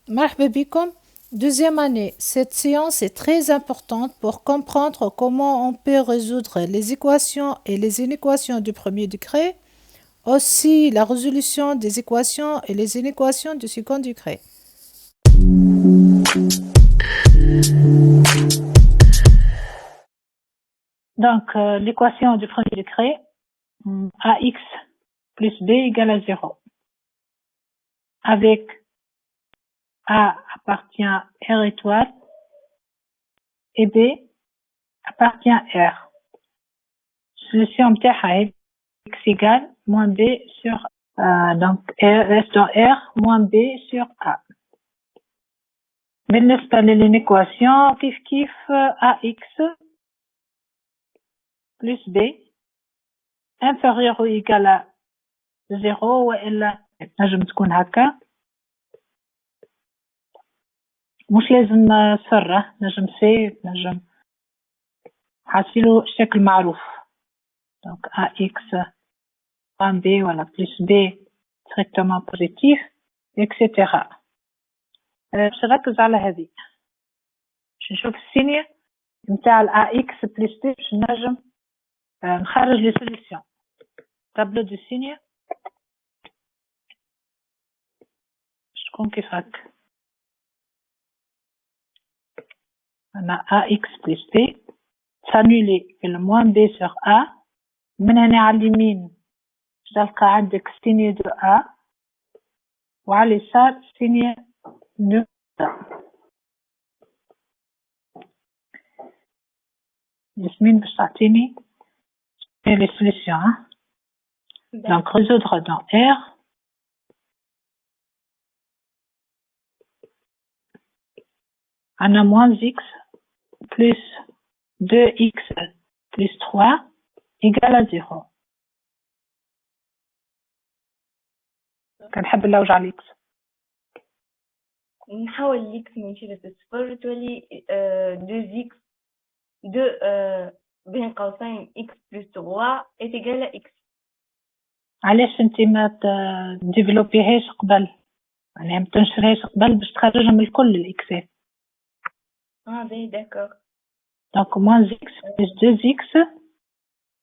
مرحبا بكم. Deuxième année, cette séance est très importante pour comprendre comment on peut résoudre les équations et les inéquations du premier degré, aussi la résolution des équations et les inéquations du second degré. Donc, l'équation du premier degré, ax plus b égale à 0. Avec a appartient à R étoile et b appartient à R. Solution متاعها x égale moins b sur donc reste dans R moins b sur a. بالنسبة للإنيكواسيون كيف ax plus b inférieur ou égal à 0 وإلا نجم تكون هكا مش لازم صفرة نجم سي نجم حاسيلو شكل معروف donc ax moins b ولا plus b strictement positif etc. باش نركز على هذه باش نشوف السينية نتاع ax plus b باش نجم نخرج لي سوليسيون تابلو دو سينية باش تكون كيف هكا أنا ax plus b s'annuler في moins b sur a من هنا على اليمين تلقى عندك سينية دو a وعلى اليسار سينية دو a ياسمين باش تعطيني les solutions hein? Donc résoudre dans R on a moins x plus 2x plus 3 égale à 0. كنحب نلوج على x نحول الإكس من شيلة الصفر تولي 2x 2 بين قوسين x plus 3 est égal à x. علاش انت ما تديفلوبيهاش قبل يعني ما تنشرهاش قبل باش تخرجهم الكل الاكسات باهي داكوغ دونك moins x plus 2x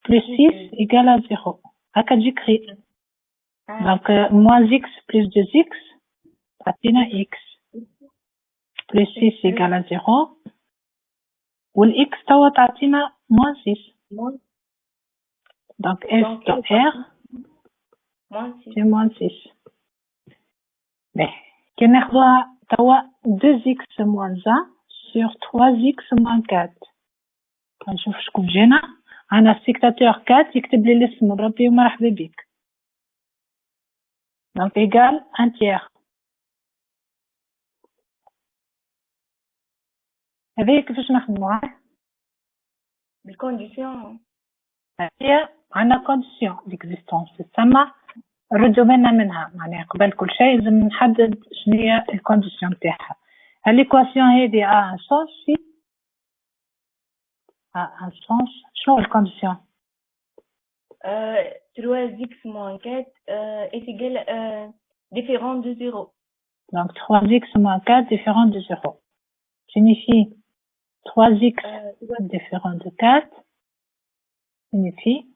plus 6 égale à 0 هكا تجي كري دونك moins x plus 2x تعطينا x plus 6 égale à 0 والاكس توا تعطينا moins 6 donc s dans r c'est moins 6 mais كي ناخذوها توا 2x moins 1 sur 3x moins 4 نشوف شكون جينا أنا سيكتاتور 4 يكتب لي الاسم ربي ومرحبا بك donc égal 1 tiers هذه كيفاش نخدموها بالكونديسيون هي عندنا كونديسيون ديكزيستونس تسمى ردوا منا منها معناها قبل كل شيء لازم نحدد شنو هي الكونديسيون تاعها الإيكواسيون هذه ان سونس في ان سونس شنو الكونديسيون 3x moins 4 est égal différent de 0 donc 3x moins 4 différent de 0 signifie 3x différent de 4 signifie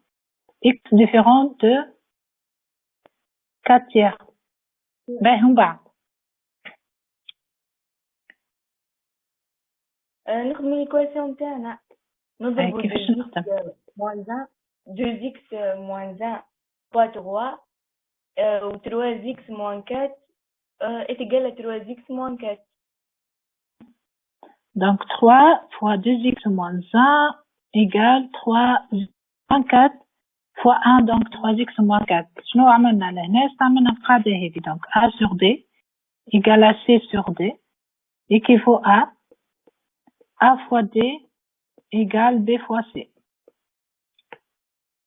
x différent de 4 tiers باهي بعد نخدم الإيكواسيون تاعنا نضربو كيفاش نخدم 2x moins 1 fois 3 ou 3x moins 4 est égal à 3x moins 4 donc 3 fois 2x moins 1 égale 3 moins 4 fois 1 donc 3x moins 4 شنو عملنا لهنا استعملنا القاعدة هذه donc a sur b égale à c sur d équivaut à a fois d égale b fois c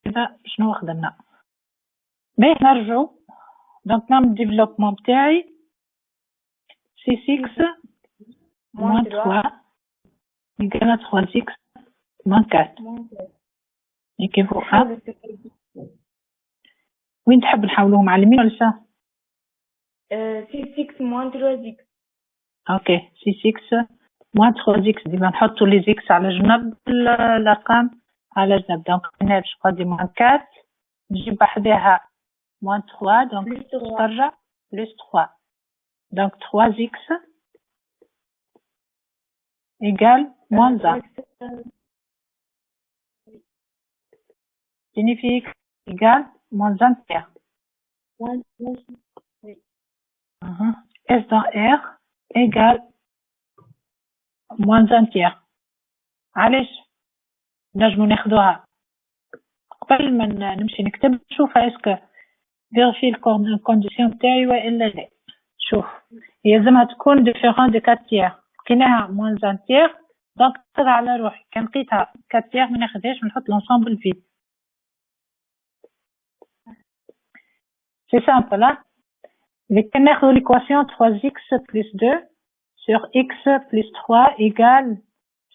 كذا شنو خدمنا باهي نرجعو donc نعمل développement بتاعي c6 moins 3 égale à 3x moins 4 équivaut à وين تحب نحولوهم على اليمين ولا اليسار c6 moins 3x اوكي 6x moins 3x ديما نحطوا لي زيكس على جنب الارقام على جنب. دونك هنا باش تقعد moins 4 نجيب بحذاها moins 3 دونك ترجع plus 3 donc 3x égale moins 1 signifie x égale moins 1 tiers. S dans R égale moins 1 tiers. علاش نجمو ناخدوها قبل ما نمشي نكتب نشوفها اسكو فيرفي الكونديسيون تاعي والا لا. شوف هي لازمها تكون ديفيرون دو 4 تيير لقيناها موان 1 تيير دونك ناخدها على روحي كان لقيتها 4 تيير ما ناخدهاش ونحط لونسومبل فيد. سي سامبل ها اللي كان ناخدو ليكواسيون 3x plus 2 sur x plus 3 égale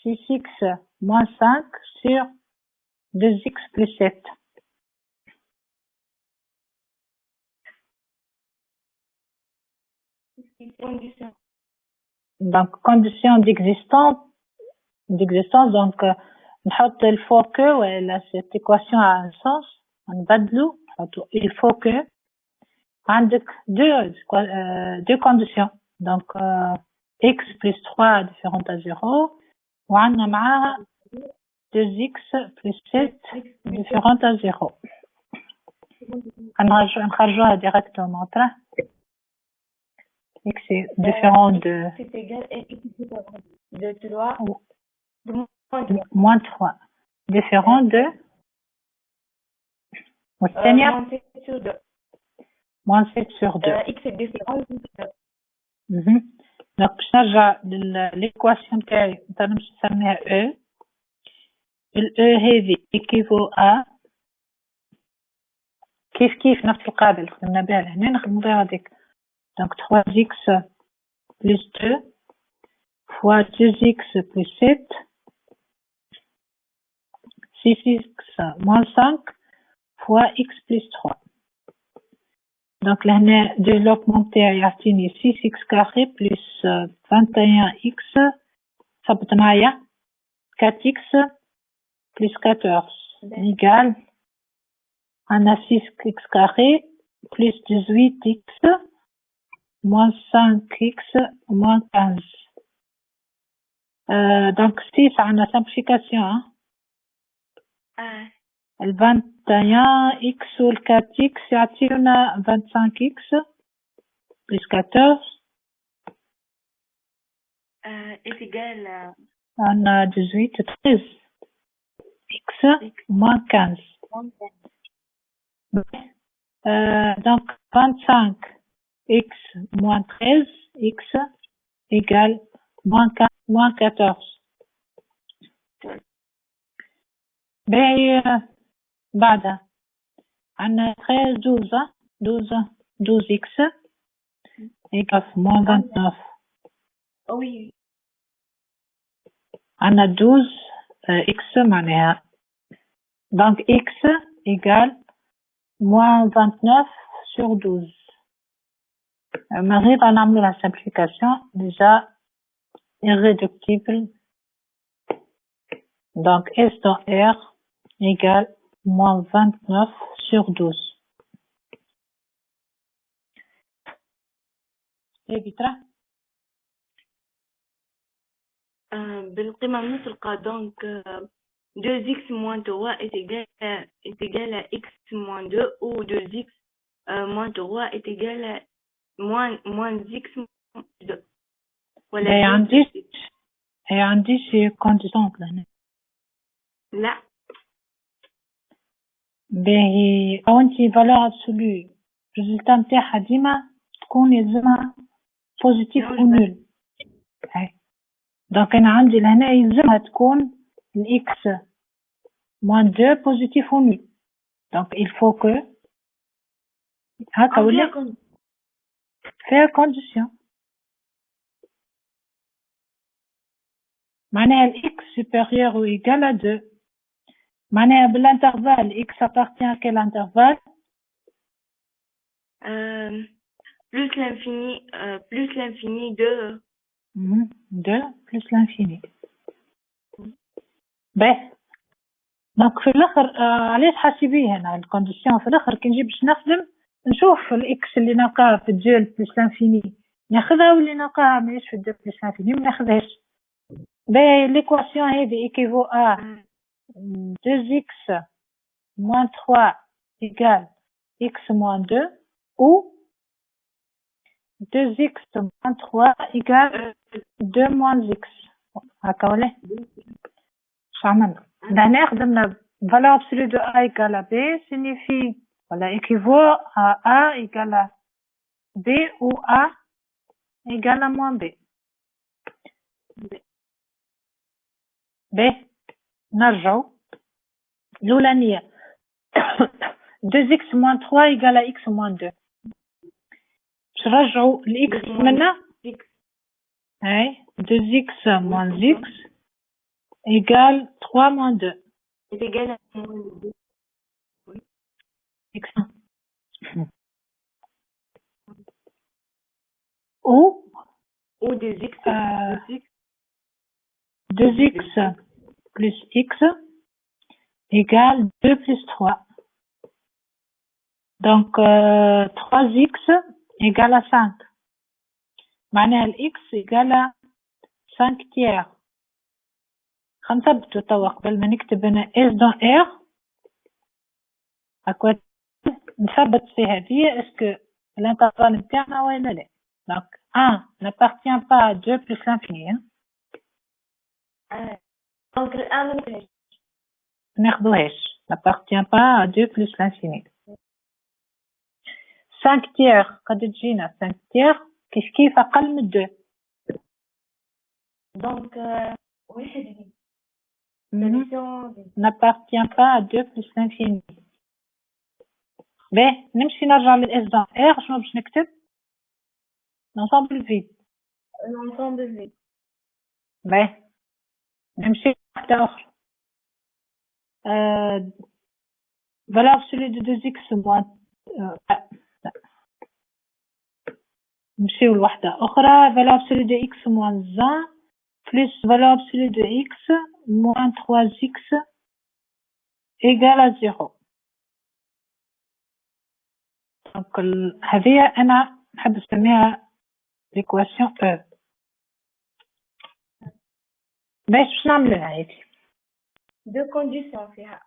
6x moins 5 sur 2x plus 7. Donc condition d'existence donc نحط il faut que ولا cette équation a un sens نبدلو نحطو il faut que عندك deux conditions donc x plus 3 différente à 0 وعندنا معاها 2x plus 7 différente à 0 نخرجوها directement x est différent de c'est égal à x de 3 de moins 3 différent de moins 7 sur 2 moins 7 sur 2 x est différent de 2 donc باش نرجع للإيكواسيون تاعي نمشي نسميها E ال E هذه équivaut à كيف نفس القاعدة اللي خدمنا بها لهنا نخدمو بها هذيك donc 3x plus 2 fois 2x plus 7 6x moins 5 fois x plus 3 donc لهنا développement تاعي يعطيني 6x carré plus 21x ثبت معايا 4x plus 14 égale عندنا 6x carré plus 18x moins 5x moins 15 donc 6 عندنا simplification ال 21x وال 4x يعطيونا 25x plus 14 est égal عندنا 18 13 x moins 15 donc 25x moins 13x égale moins 15 moins 14 باهي بعدها عندنا 13 12x égale moins 29 oui عندنا 12x معناها donc x égale moins 29 sur 12 غير نعملو la simplification déjà irréductible donc S dans R égale moins 29 sur 12 évitera بالقيمة المطلقة donc 2x moins 3 est égal à x moins 2 ou 2x moins 3 est égal à moins x moins 2 ولا عندي شي condition هنا لا باهي أو أنتي valeur absolue الريزلتا نتاعها ديما تكون يلزمها positif ou nul donc أنا عندي لهنا يلزمها تكون x moins 2 positif ou nul donc il faut que هكا ولا فيها condition معناها ال x supérieur ou égal à 2 معناها بالintervalle x appartient à quel intervalle plus l'infini de 2 plus l'infini. باهي دونك في الاخر علاش حاسبيه هنا الكونديسيون في الاخر كي نجي باش نخدم نشوف الاكس اللي نلقاها في 2 بلس لانفيني ناخذها واللي نلقاها ماهيش في 2 بلس لانفيني ما ناخذهاش. باهي ليكواسيون هذه ايكيفو ا 2x moins 3 égale x moins 2 ou 2x moins 3 égale 2 moins x. هكا ولا شو عملنا؟ لهنا خدمنا valeur absolue de a égale à b signifie voilà équivaut à a égale à b ou a égale à moins b. b نرجعوا الأولانية 2x moins 3 égale à x moins 2 باش نرجعوا الإكس منا هاي 2x moins x égale 3 moins 2 est égal à moins 2. x ou 2x 2x plus x égale 2 plus 3. Donc 3x égale à 5. معناها x égale à 5 tiers. خنثبتو توا قبل ما نكتب هنا s dans r هكا نثبت في هذه اسكو الانترفال نتاعنا ولا لا. Donc 1 n'appartient pas à 2 plus l'infini. Donc الآن ناخذوهاش n'appartient pas à 2 plus l'infini. 5 tiers قد تجينا 5 tiers كيف أقل من 2. Donc واحد n'appartient pas à 2 plus l'infini. باهي نمشي نرجع للإس دون إر شنو باش نكتب؟ l'ensemble vide. l'ensemble vide. باهي نمشي واحدة أخرى. valeur absolue de 2x moins نمشيو لوحدة أخرى valeur absolue de x moins 1 plus valeur absolue de x moins 3x égale à 0. Donc هذه أنا نحب نسميها l'équation E. باش نعمل لها هذه deux conditions فيها.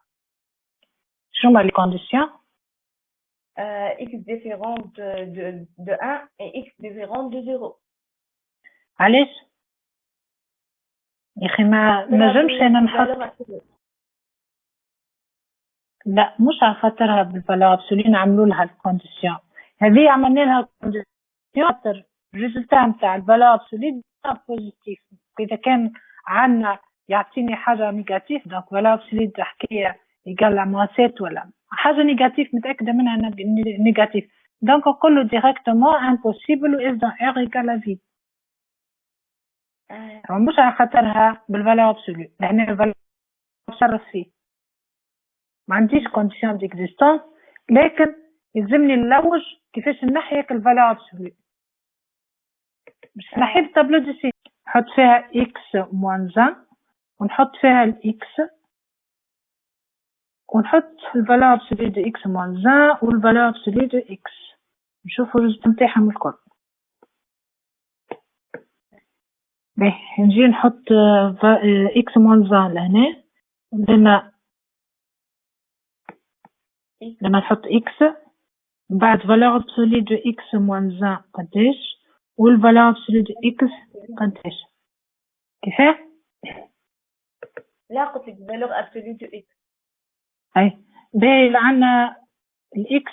شنو هما les conditions؟ x différent de 1 et x différent de 0. علاش؟ يا أخي ما نجمش أنا نحط لا مش على خاطرها بالفالور ابسولي نعملوا لها الكونديسيون هذه عملنا لها الكونديسيون خاطر الريزلتا نتاع الفالور ابسولي بوزيتيف. اذا كان عندنا يعطيني حاجه نيجاتيف دونك فالور ابسولي تحكي يقال لا 7 ولا حاجه نيجاتيف متاكده منها نيجاتيف دونك نقول له ديريكتومون امبوسيبل و اس دون ار ايكال لا فيد. مش على خاطرها بالفالور ابسولي لان الفالور نتصرف فيه ما عنديش كونديسيون ديكزيستونس لكن يلزمني نلوج كيفاش نحيك الفالور ابسولي. باش نحي الطابلو دو سي نحط فيها اكس موان 1 ونحط فيها الاكس ونحط الفالور ابسولي دو اكس موان 1 والفالور ابسولي دو اكس نشوفوا الريزلت نتاعهم الكل. باهي نجي نحط اكس موان 1 لهنا لما نحط x بعد valeur absolue de x moins 1 قداش والvaleur absolue de x قداش كيفاه؟ لا قلت لك valeur absolue de x. اي باهي عندنا الx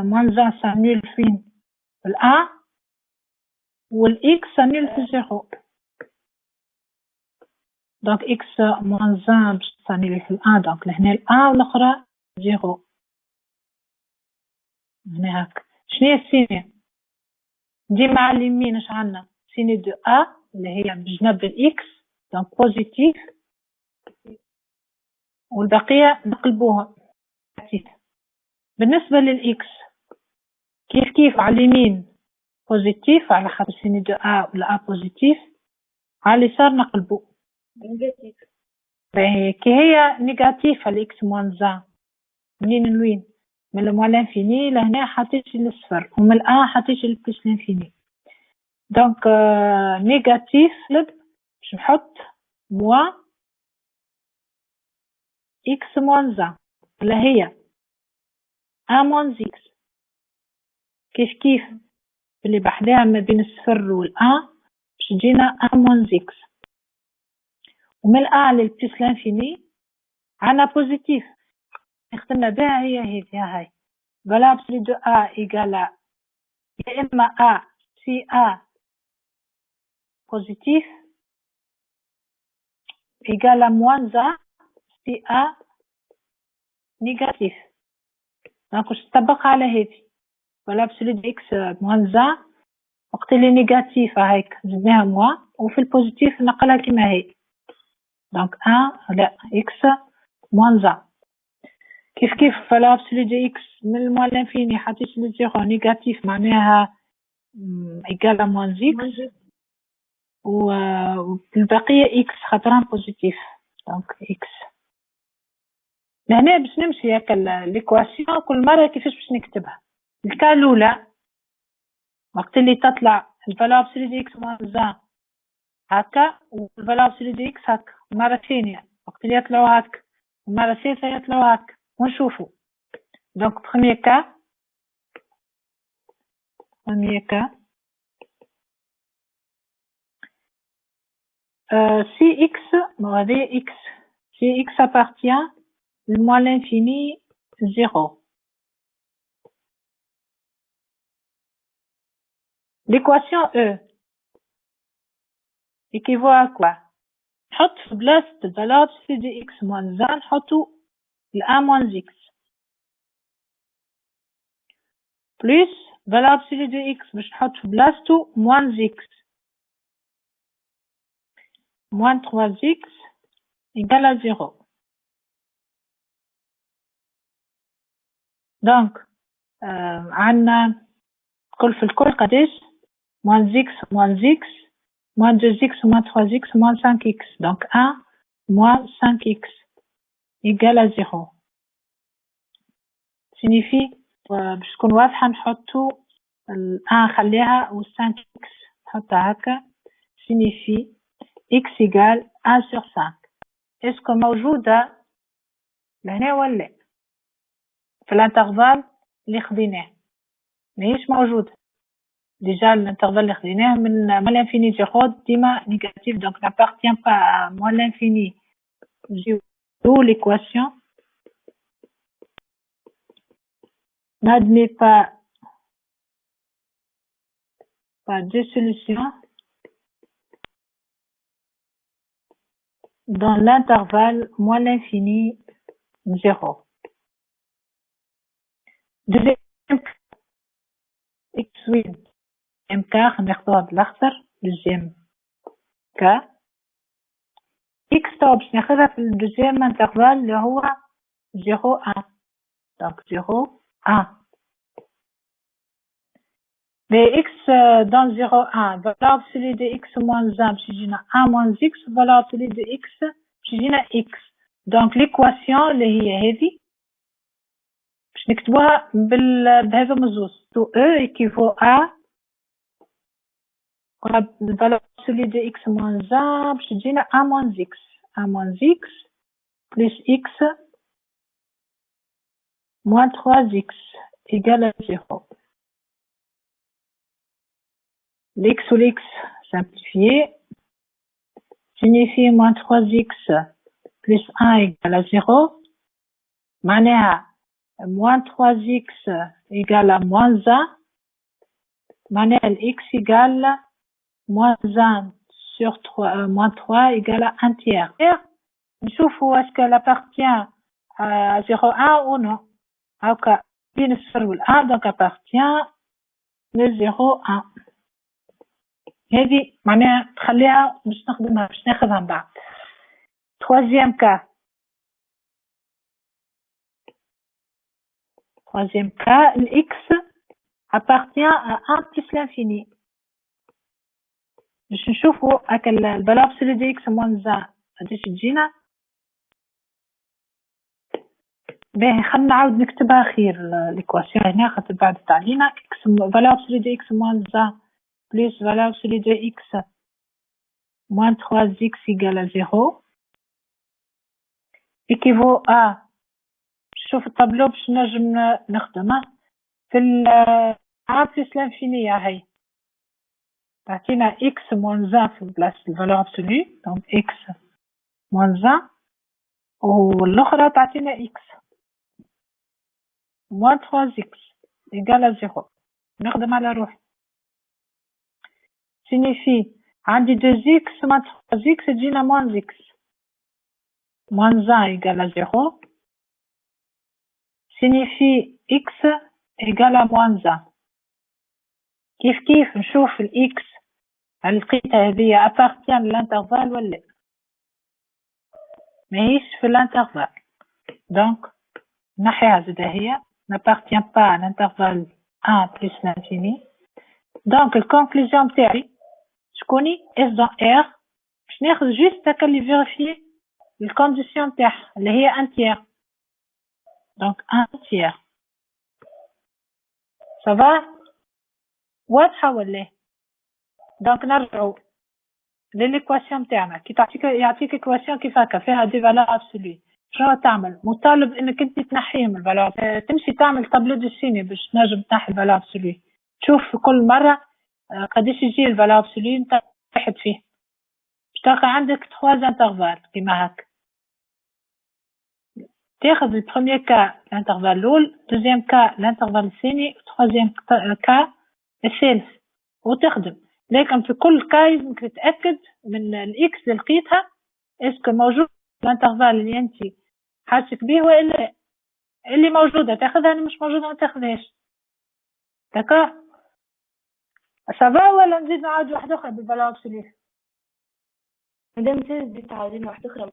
moins 1 s'annule فين؟ في ال1 والx s'annule في 0 donc x moins 1 باش s'annule في ال1 donc لهنا ال1 والاخرى 0 هنا هاك. شنو هي السيني؟ ديما على اليمين اش عندنا سيني دو ا اللي هي بجنب الاكس دونك بوزيتيف والبقيه نقلبوها. بالنسبه للاكس كيف على اليمين بوزيتيف على خاطر سيني دو ا ولا ا بوزيتيف على اليسار نقلبو. نيجاتيف. باهي كي هي نيجاتيف الإكس موان زان منين لوين؟ من الموان لانفيني لهنا حطيت للصفر ومن الآن حطيت للبلس لانفيني. دونك نيجاتيف باش نحط موان إكس موان زان اللي هي أ موان زيكس. كيف اللي بحداها ما بين الصفر والآن باش تجينا أ موان زيكس، ومن الآن للبلس لانفيني عنا بوزيتيف نخدمنا بها هي هاي فالاب سي دو أ إيكال يا إما أ سي أ بوزيتيف إيكال موان زا سي أ نيجاتيف. دونك واش تطبق على هذي فالاب سي دو إكس موان زا وقت اللي نيجاتيف هايك زدناها موان وفي البوزيتيف نقلها كما هي. دونك أ لا إكس موان زا كيف فالاب سي دو إكس من الموان لانفيني حطيت لي زيرو نيجاتيف معناها إيكال موان زيكس والبقية إكس خاطرها بوزيتيف. دونك إكس لهنا باش نمشي هكا ليكواسيون كل مرة كيفاش باش نكتبها. الكا الأولى وقت اللي تطلع الفالاب سي دي إكس موان زان هكا والفالاب سي دي إكس هكا، المرة الثانية وقت اللي يطلعوا هكا المرة الثالثة يطلعوا هكا ونشوفوا. دونك بخمية كا si x, bon, avec x, si x appartient moins l'infini 0. L'équation E équivaut à quoi? نحط في بلاصة الفالاب سي دي x moins 1 نحطو ل1 moins x plus فالاب سي دي x باش نحط في بلاصتو moins x moins 3x égale à 0. Donc عندنا كل في الكل قداش moins x moins 2x moins 3x moins 5x. Donc 1 moins 5x égale à 0. signifie باش تكون واضحة نحطو 1 خليها و 5x نحطها هكا signifie x égale 1 sur 5. اسكو موجودة لهنا ولا في الانترفال اللي خديناه؟ ماهيش موجودة déjà l'intervalle اللي خديناه من l'infini زيرو ديما négatif donc n'appartient pas à moins l'infini zéro. L'équation n'admet pas deux solutions dans l'intervalle moins l'infini 0. Deuxième x وين ام كا ناخدوها بالاخضر. دوزيام كا اكس تو باش ناخدها في الدوزيام انترفال اللي هو 0 1. دونك 0 1 mais x dans 0 1 valable celui de x moins 1 باش يجينا 1 moins x valable celui de x باش يجينا x. donc l'équation اللي هي هذه باش نكتبوها بهذا مزوز تو e équivaut à on a valeur celui de x moins 1 باش تجينا 1 moins x 1 moins x plus x moins 3x égale à 0. L'x ou l'x simplifié signifie moins 3x plus 1 égale à 0. معناها moins 3x égale à moins 1. معناها l'x égale moins 1 sur 3, moins 3 égale à 1 tiers. نشوفوا est-ce qu'elle appartient à 0 1 ou non. هاكا بين الصفر والآن donc appartient le 0 1. هذه معناها تخليها باش نخدمها باش ناخذها من بعد. troisième cas l'x appartient à 1 plus l'infini. باش نشوفوا هكا الفالور ابسولو دي اكس موان 1 قداش تجينا. باهي خلينا نعاود نكتبها خير ليكواسيون هنا خاطر بعد علينا. اكس فالور ابسولو دي اكس موان 1 بلس فالور ابسولو دي اكس موان 3 x égale à 0 équivaut à شوف الطابلو باش نجم نخدمه في A plus l'infini هاي تعطينا x moins 1 في بلاصة الفالور absolue donc x moins 1 والأخرى تعطينا x moins 3x égale à 0 نخدم على روحي signifie عندي 2x moins 3x تجينا moins x moins 1 égale à 0 signifie x égale à moins 1 كيف نشوف الإكس لقيتها هذه appartient للانترفال ولا ماهيش في الانترفال donc نحيها زادا هي n'appartient pas à l'intervalle 1 plus l'infini. donc الكونكلوزيون تاعي شكوني اس دون ار باش ناخذ جوست هكا اللي فيريفي الكونديسيون تاعها اللي هي ان تيير donc un tiers ça va واضحة ولا؟ دونك نرجعوا للإيكواسيون تاعنا كي يعطيك إيكواسيون كيف هكا فيها دي فالور أبسولي شنو تعمل؟ مطالب إنك أنت تنحيهم الفالور تمشي تعمل طابلو دو سيني باش تنجم تنحي الفالور أبسولي تشوف كل مرة قداش يجي الفالور أبسولي نتا واحد فيه باش تلقى عندك 3 انترفال كيما هكا تاخذ البروميير كا الانترفال الأول دوزيام كا الانترفال الثاني وتروازيام كا الثالث وتخدم لكن في كل كايز انك تتاكد من الاكس اللي لقيتها اسكو موجود الانترفال اللي انت حاسك به والا اللي موجوده تاخذها اللي مش موجوده ما تاخذهاش داكا سافا ولا نزيد نعاود واحده اخرى بالفالور ابسوليو مادام تزيد تعاودين واحده اخرى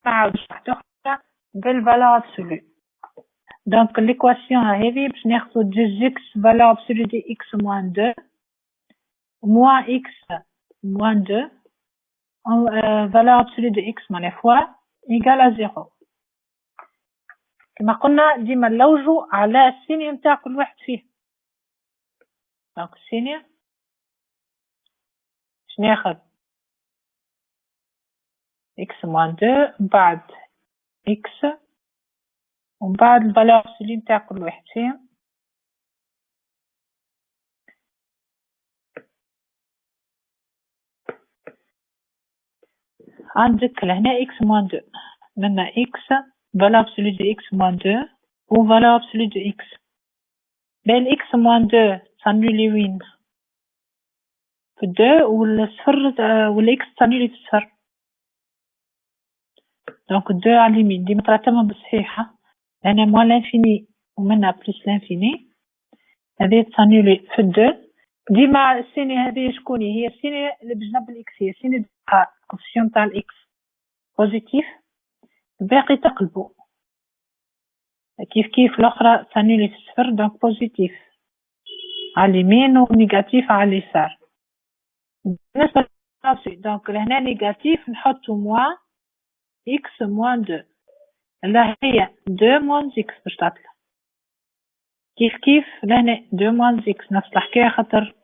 نعاود واحده اخرى بالفالور ابسوليو donc l'équation هذه باش ناخذ 2x valeur absolue de x moins 2 moins x moins 2 valeur absolue de x معناها fois égale à 0 كما قلنا ديما نلوجوا على السينية نتاع كل واحد فيه donc السينية باش ناخذ x moins 2 بعد x ومن بعد الفالور أبسولي نتاع كل واحد فيهم عندك لهنا x moins 2 منا x valeur absolue de x moins 2 و valeur absolue de x بين x moins 2 تنولي وين في 2 والصفر والx تنولي في الصفر دونك 2 على اليمين ديما ترتبهم بالصحيحة هنا موان لانفيني ومنها بلس لانفيني هذه تسانيولي في الدو ديما السيني هذه شكوني هي السيني اللي بجنب الاكس هي السيني تاع الكوفيسيون تاع الاكس بوزيتيف الباقي تقلبو كيف الاخرى تسانيولي في الصفر دونك بوزيتيف على اليمين ونيجاتيف على اليسار بالنسبة دونك لهنا نيجاتيف نحطو موان اكس موان 2 لا هي 2 moins x باش تعطيها كيف لهنا 2 moins x نفس الحكاية خاطر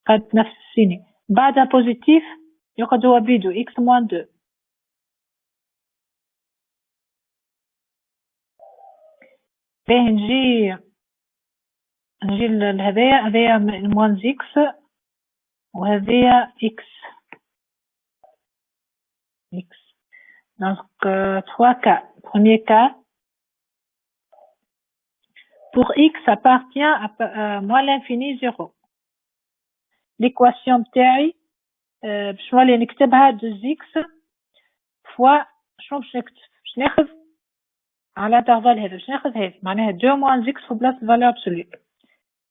قد نفس السيني بعدها بوزيتيف يقعد هو بيدو x moins 2 باهي نجي هذايا moins x وهذايا x donc 3 cas. Premier cas, pour x appartient à moins l'infini 0. L'équation تاعي باش نولي نكتبها 2x fois شنو باش ناخذ على الانترفال هذا باش ناخذ هذه معناها 2 moins x في بلاصة الفالور أبسولي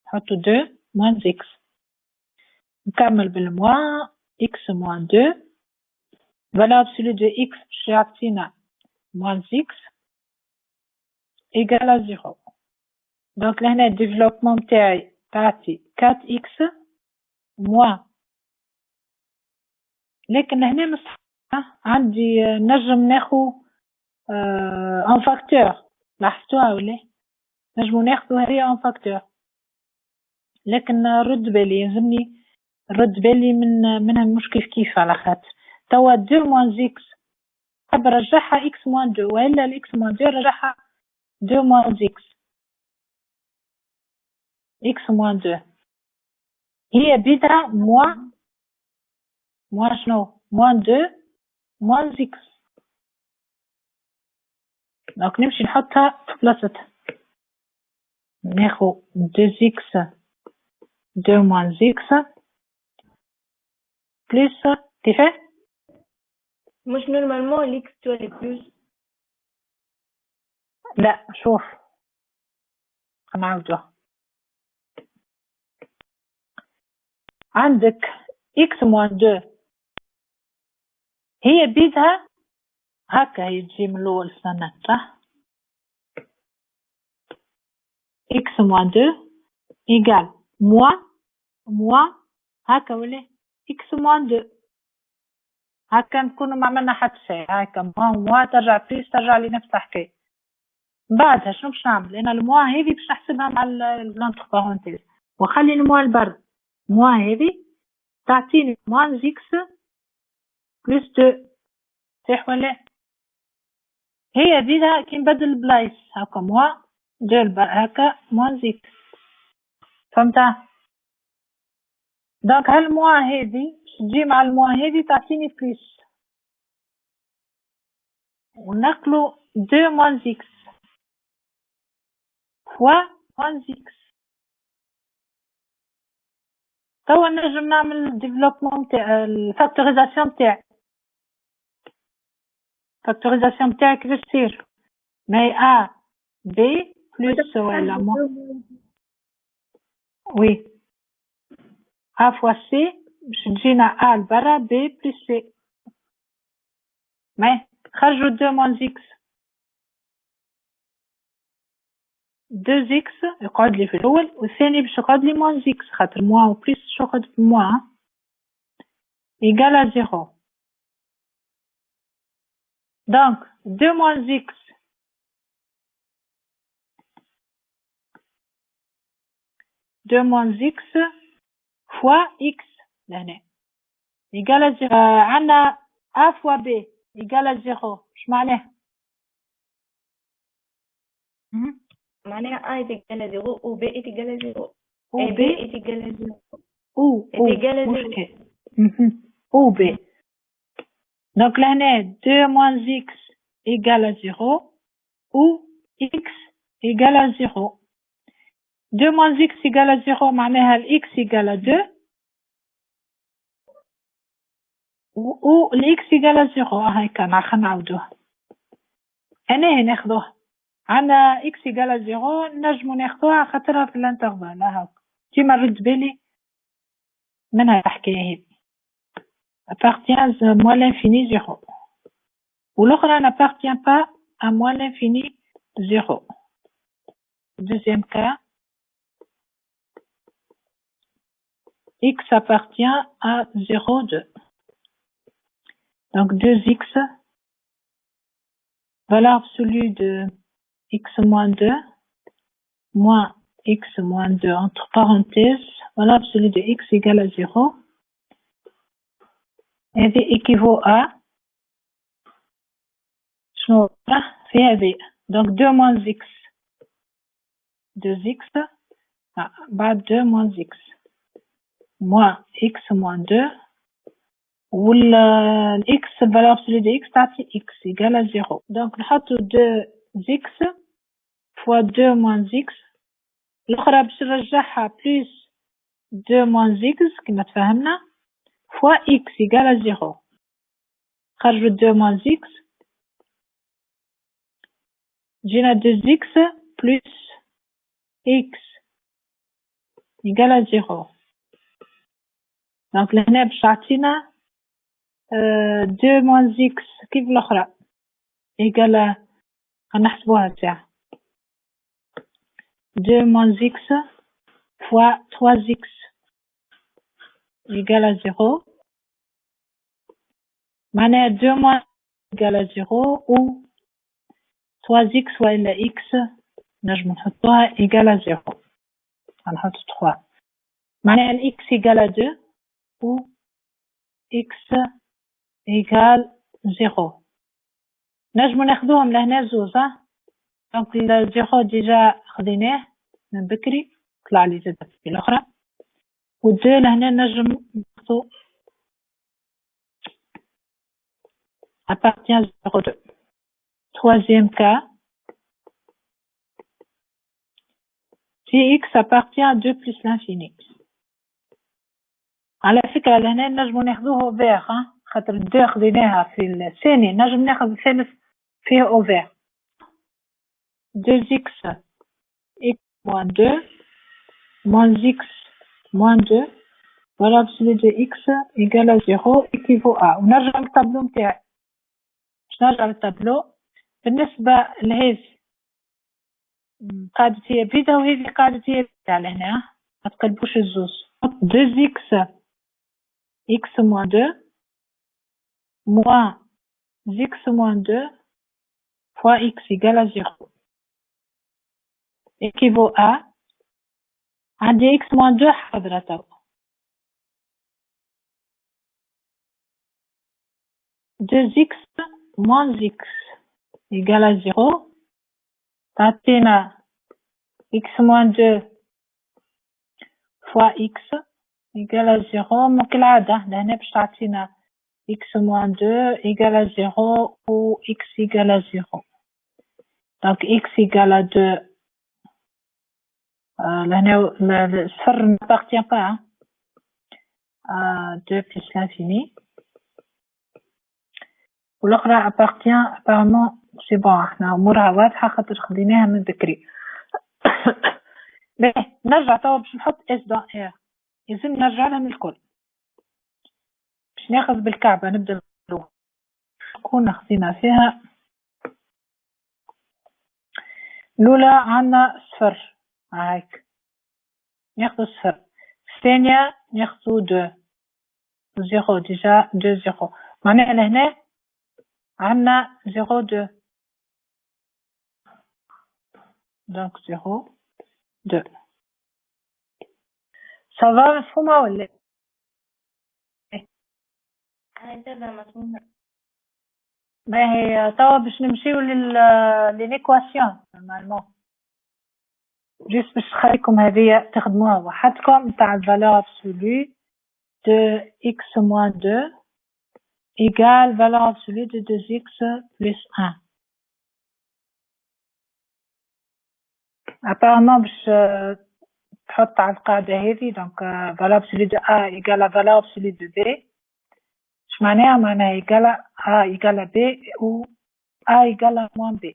نحطو 2 moins x نكمل بالموان x moins 2 valeur absolue de x باش يعطينا moins x égale à 0 donc لهنا الديفلوبمون تاعي تعطي 4x موان. لكن هنا مصح عندي نجم ناخو ان فاكتور. لاحظتوها ولا؟ نجمو ناخدو هي ان فاكتور، لكن رد بالي يلزمني نرد بالي منها مش كيف على خاطر توا 2 موان زيكس حاب نرجعها اكس موان 2 والا الاكس موان 2 نرجعها 2 موان زيكس اكس موان 2 هي بدها موان شنو؟ موان 2 موان زيكس. دونك نمشي نحطها في بلاصتها، ناخو 2 زيكس 2 موان زيكس بلس كيفاه؟ مش نورمالمون ليكس تولي بلوس. لا شوف نعاودوها. عندك اكس موان 2 هي بيدها هكا، هي تجي من الاول سنة صح؟ اكس موان 2 ايجال موان هكا ولا اكس موان 2 هكا نكونوا ما عملنا حتى شيء. هكا موان ترجع بليس ترجع لي نفس الحكاية. بعدها شنو باش نعمل؟ انا الموان هذه باش نحسبها مع لونتر بارونتيز وخلي الموان البر. موان هذه تعطيني موان زيكس بلس 2 صح ولا؟ هي بيدها كي نبدل البلايص هكا موان 2 هكا موان زيكس. فهمتها؟ دونك هالموان هذه تجي مع الموان هذه تعطيني بلس ونقلو 2 موان زيكس فوا موان زيكس. توا نجم نعمل الديفلوبمون تاع الفاكتوريزاسيون تاعي. الفاكتوريزاسيون تاعي كيفاش تصير؟ ماي ا بي بلس ولا موان وي ا فوا سي باش تجينا ا لبرا بي بلس سي. ماي خرجوا 2 موان زيكس 2 زيكس يقعد لي في الاول والثاني باش يقعد لي موان زيكس خاطر موان وبلس شو يقعد في موان ايكال 0. دونك 2 موان زيكس 2 موان زيكس فوا اكس لهنا ايكال 0. عندنا ا فوا بي ايكال 0. اش معناه؟ معناها A est égal à 0 ou B est égal à 0 ou et B est égal à 0 ou est égal à 0. مشكل ou B. Donc لهنا 2 moins x égale à 0 ou x égale à 0. 2 moins x égale à 0 معناها x égale à 2 ou x égale à 0. هيك نعاودوها. هنا ناخذوها عندنا x égale à 0 نجمو ناخذوها خاطرها في الانترفال هاك كيما نرد بالي منها الحكاية هذه appartient à moins l'infini 0 ou l'autre n'appartient pas à moins l'infini 0. Deuxième cas, x appartient à 0, 2. Donc 2x, valeur absolue de x moins 2, moins x moins 2 entre parenthèses, valeur absolue de x égale à 0. Et v équivaut à V. Donc 2 moins x. 2x, bah 2 moins x. Moins x moins 2. Ou x, la valeur absolue de x, c'est x égale à 0. Donc, nous avons 2x fois 2 moins x. L'autre, je plus 2 moins x, qui m'a fait fois x égale à 0. Je 2 moins x. J'ai 2x plus x égale à 0. Donc, là, nous 2 moins x كيف الأخرى إيجال هنحسبوها تاع 2 moins x fois 3x égale à 0. معناها 2 moins égale à 0 ou 3x وإلا x نجم نحطوها égale à 0. هنحط 3 معناها x égale à 2 ou x égale 0. نجم ناخدوهم لهنا زوز. دونك الزيرو ديجا خديناه من بكري طلع لي زادة في الأخرى والدو لهنا نجم ناخدو appartient 0,2. Troisième cas, si x appartient à 2 plus l'infini. على فكرة لهنا نجم ناخدوه اوفير خاطر الدو خديناها في الثاني نجم ناخد الثالث فيه اوفير. 2x x moins 2 moins x moins 2 voilà absolu de x égale à 0 équivaut à ونرجع للطابلو نتاعي باش نرجع للطابلو بالنسبة لهذه قاعدة هي بيضة وهذه قاعدة هي بيضة على هنا ما تقلبوش الزوز 2x x moins 2 moins x moins 2 fois x égale à 0 équivaut à عندي x moins 2 حاضرة تو 2x moins x égale à 0 تعطينا x moins 2 fois x égale à 0 من كالعادة لهنا باش تعطينا x moins 2 égale à 0 ou x égale à 0 donc x égale à 2 لهنا الصفر n'appartient pas à 2 plus l'infini والأخرى appartient apparemment c'est bon احنا أمورها واضحة خاطر خديناها من بكري. باهي نرجع توا باش نحط اس دون ار لازم نرجع لهم الكل باش ناخذ بالكعبة نبدأ بالأولى شكون خدينا فيها الأولى عنا صفر هاك ناخذ صفر الثانية ناخذ دو زيرو ديجا دو زيرو معناها لهنا عنا 0,2 donc 0,2 ça va مفهومة ولا تبع مفهومة. باهي توا باش نمشيو للإيكواسيون نورمالمون جيست باش نخليكم هذه تخدموها وحدكم تاع الفالور absolue de x moins 2 égale valeur absolue de 2x plus 1. apparemment باش تحط على القاعدة هذه donc valeur absolue de a égale à valeur absolue de b اش معناها égale à a égale à b ou a égale à moins b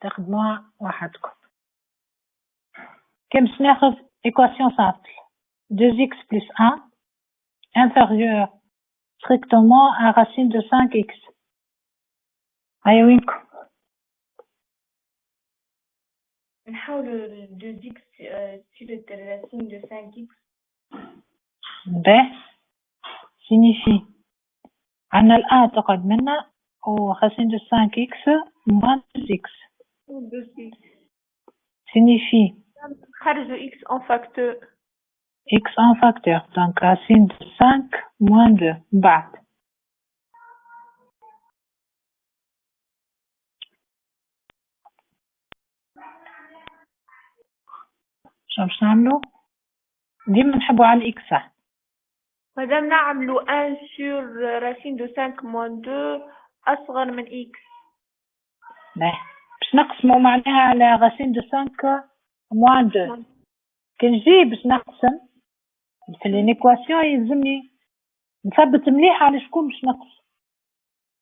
تاخدوها وحدكم كي باش ناخذ équation simple 2x plus 1 inférieur strictement à racine de 5x. هيا وينكم؟ نحاولوا 2x تصير racine de 5x. باهي signifie عنا الآن تقعد منا و racine de 5x moins 2x. signifie خرجوا x en facteur. x en facteur donc racine de 5 moins 2 بعد شو باش نعملو ديما نحبو على الاكس صح مادام نعملو 1 sur racine de 5 moins 2 أصغر من x. باش نقسمو معناها على racine de 5 moins 2 كي نجي باش نقسم في الانيكواسيون يلزمني نثبت مليح على شكون باش نقسم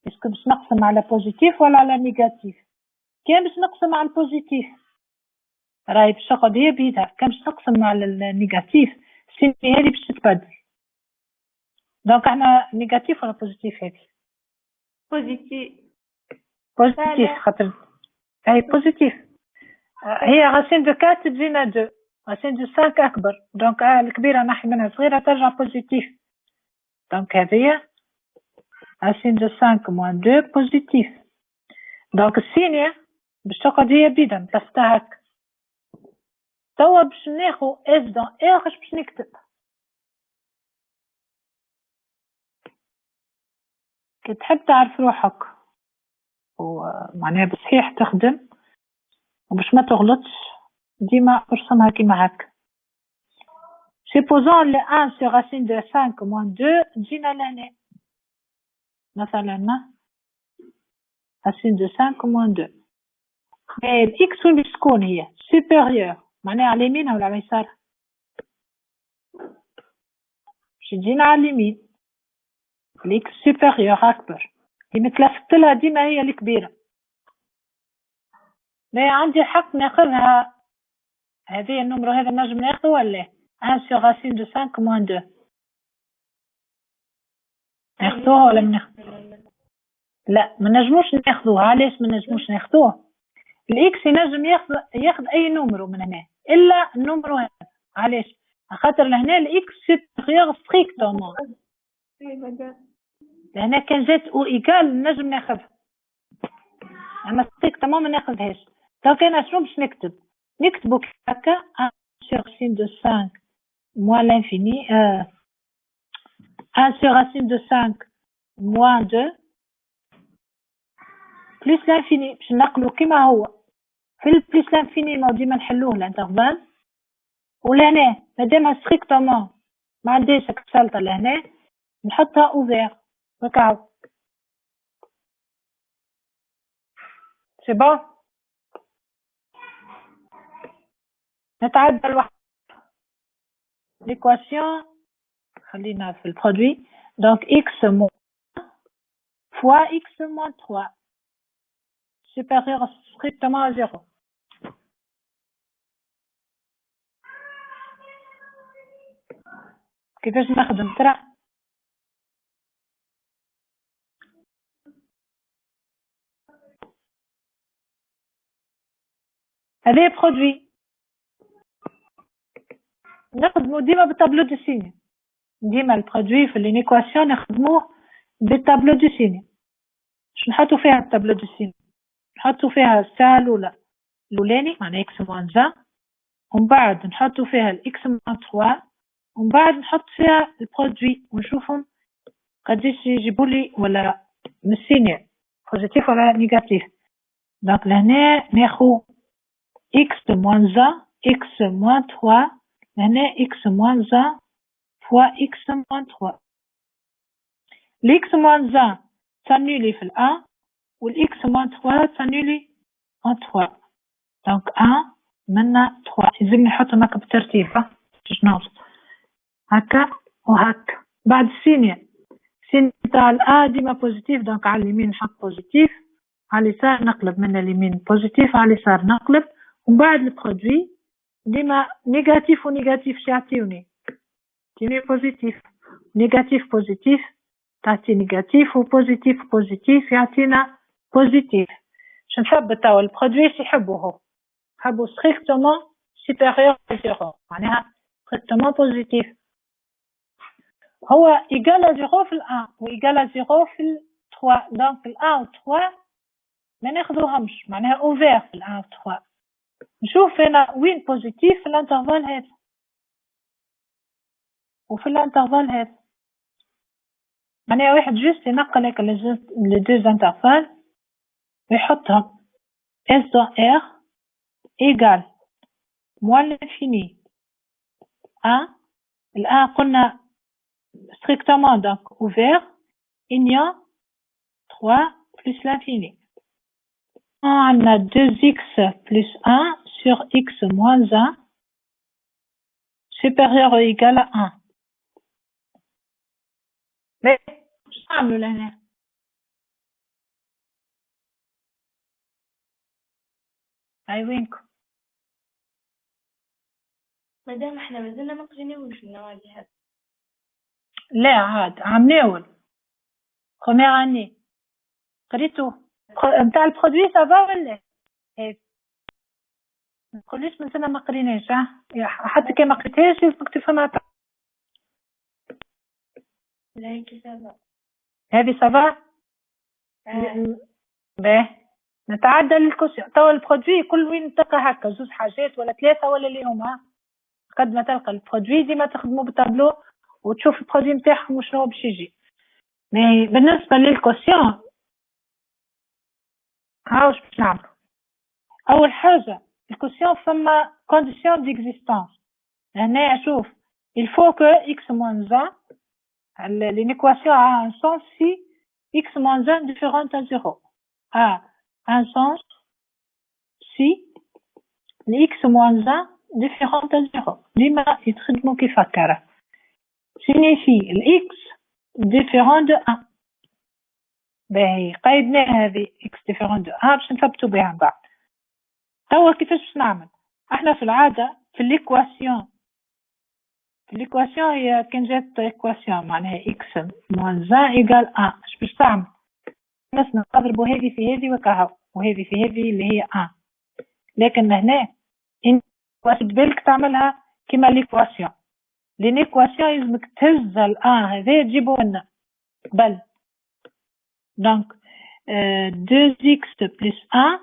اسكو باش نقسم على بوزيتيف ولا على نيجاتيف كان باش نقسم على البوزيتيف راهي باش تقعد هي بيدها كان باش نقسم على النيجاتيف السيني هذه باش تتبدل دونك احنا نيجاتيف ولا بوزيتيف هذه بوزيتيف خاطر هاي بوزيتيف هي راسين دو 4 تجينا 2 راسين دو 5 أكبر دونك الكبيرة نحي منها صغيرة ترجع بوزيتيف دونك هذه راسين دو 5 موان 2 بوزيتيف دونك السينيا باش تقعد هي بيدا نتلفتها هكا توا باش ناخو اس دون اير باش نكتب كي تحب تعرف روحك ومعناها بصحيح تخدم وباش ما تغلطش ديما ارسمها كيما هكا supposons le 1 sur racine de 5 moins 2 تجينا لهنا مثلا racine de 5 moins 2 الاكس وين باش تكون هي supérieur معناها على اليمين ولا على اليسار باش تجينا على اليمين الاكس supérieur اكبر هي متلفت لها ديما هي الكبيرة لا عندي حق ناخذها هذه النمرة هذا نجم ناخذه ولا 1 sur racine de 5 moins 2 ناخذوها ولا مناخذوها لا ما نجموش ناخذوها علاش ما نجموش ناخذوها الاكس ينجم ياخذ اي نمرو من هنا الا النمرو هذا علاش خاطر لهنا الاكس سوبيريور ستريكتومون لهنا كان جات او ايكال نجم ناخذها اما ستريكتومون ما ناخذهاش دونك انا شنو باش نكتبو هكا 1 sur racine de 5 moins l'infini 1 sur racine de 5 moins 2 plus l'infini باش نقلو كيما هو في البليس لانفيني ما ديما نحلوه الانترفال ولهنا مادامها ستريكتومون ما عنديش سلطة لهنا نحطها اوفير هكا سي بون نتعدل واحد l'équation خلينا في البرودوي donc x fois x moins 3 supérieur strictement à 0 كيفاش نخدم ترى هذا برودوي نخدمو ديما بالتابلو دو سيني ديما البرودوي في لينيكواسيون نخدموه بالتابلو دو سيني باش نحطو فيها التابلو دو سيني نحطو فيها الساعة الأولاني معناها إكس موان 20 ومن بعد نحطو فيها الإكس موان 3 ومن بعد نحط فيها البرودوي ونشوفهم قديش يجيبولي ولا مسيني بوزيتيف ولا نيجاتيف دونك لهنا ناخو إكس موان 20 إكس موان 3 لهنا إكس موان 20 فوا إكس موان 3 الإكس موان 20 تنولي في الأ والإكس موان 3 تنولي en 3 donc 1 منا 3 لازم نحطهم هكا بالترتيب باش نوصل هكا وهكا بعد السينيا تاع الأ ديما بوزيتيف دونك على اليمين نحط بوزيتيف على اليسار نقلب من اليمين بوزيتيف على اليسار نقلب ومن بعد البرودوي ديما نيجاتيف ونيجاتيف يعطيوني تيني بوزيتيف نيجاتيف بوزيتيف تعطي نيجاتيف وبوزيتيف بوزيتيف يعطينا بوزيتيف باش نثبت توا البرودوي يحبوه يحبو ستريكتومون سوبيريور à 0 معناها ستريكتومون بوزيتيف هو إيجال à 0 في الأ وإيجال à 0 في ال 3 دونك الأ و 3 ما ناخذوهمش معناها أوفير في الأ و 3 نشوف هنا وين بوزيتيف في الانترفال هذا وفي الانترفال هذا معناها واحد جوست ينقل هيك لي دو انترفال ويحطهم S dans R égale moins l'infini 1 الآن قلنا strictement donc ouvert union 3 plus l'infini on a 2x plus 1 sur x moins 1 supérieur ou égal à 1 mais je نعملوا لهنا هاي وينكم مادام احنا مازلنا ما قريناوش النوادي هذا لا عاد عم ناول première année قريتو نتاع البرودوي سافا ولا ما تقوليش مازلنا ما قريناش. حتى كي ما قريتهاش لازمك تفهمها. هذه صافا. باهي نتعدى للكوسيون. توا البرودوي كل وين تلقى هكا زوج حاجات ولا ثلاثة ولا اللي هما قد ما تلقى البرودوي ديما تخدموا بالتابلو وتشوف البرودوي نتاعهم وشنو باش يجي. مي بالنسبة للكوسيون ها واش باش نعملو. أول حاجة الكوسيون فما كونديسيون ديكزيستونس. هنا شوف il faut que x moins 1 l'équation a un sens si x moins 1 différent à 0 a un sens si x moins 1 différent à 0 ديما يتخدموا كيف هكا signifie x différent de 1. باهي قيدنا هذه x différent de 1 باش نثبتوا بها من بعد. توا كيفاش باش نعمل؟ احنا في العادة في الإيكواسيون هي كان جات إيكواسيون معناها x moins 1 égale 1 اش باش تعمل؟ بس نضربوا هذه في هذه وكهو وهذه في هذه اللي هي 1. لكن هنا واش بالك تعملها كيما ليكواسيون. ليكواسيون يلزمك تهز الان هذا تجيبو لنا قبل. دونك 2x plus 1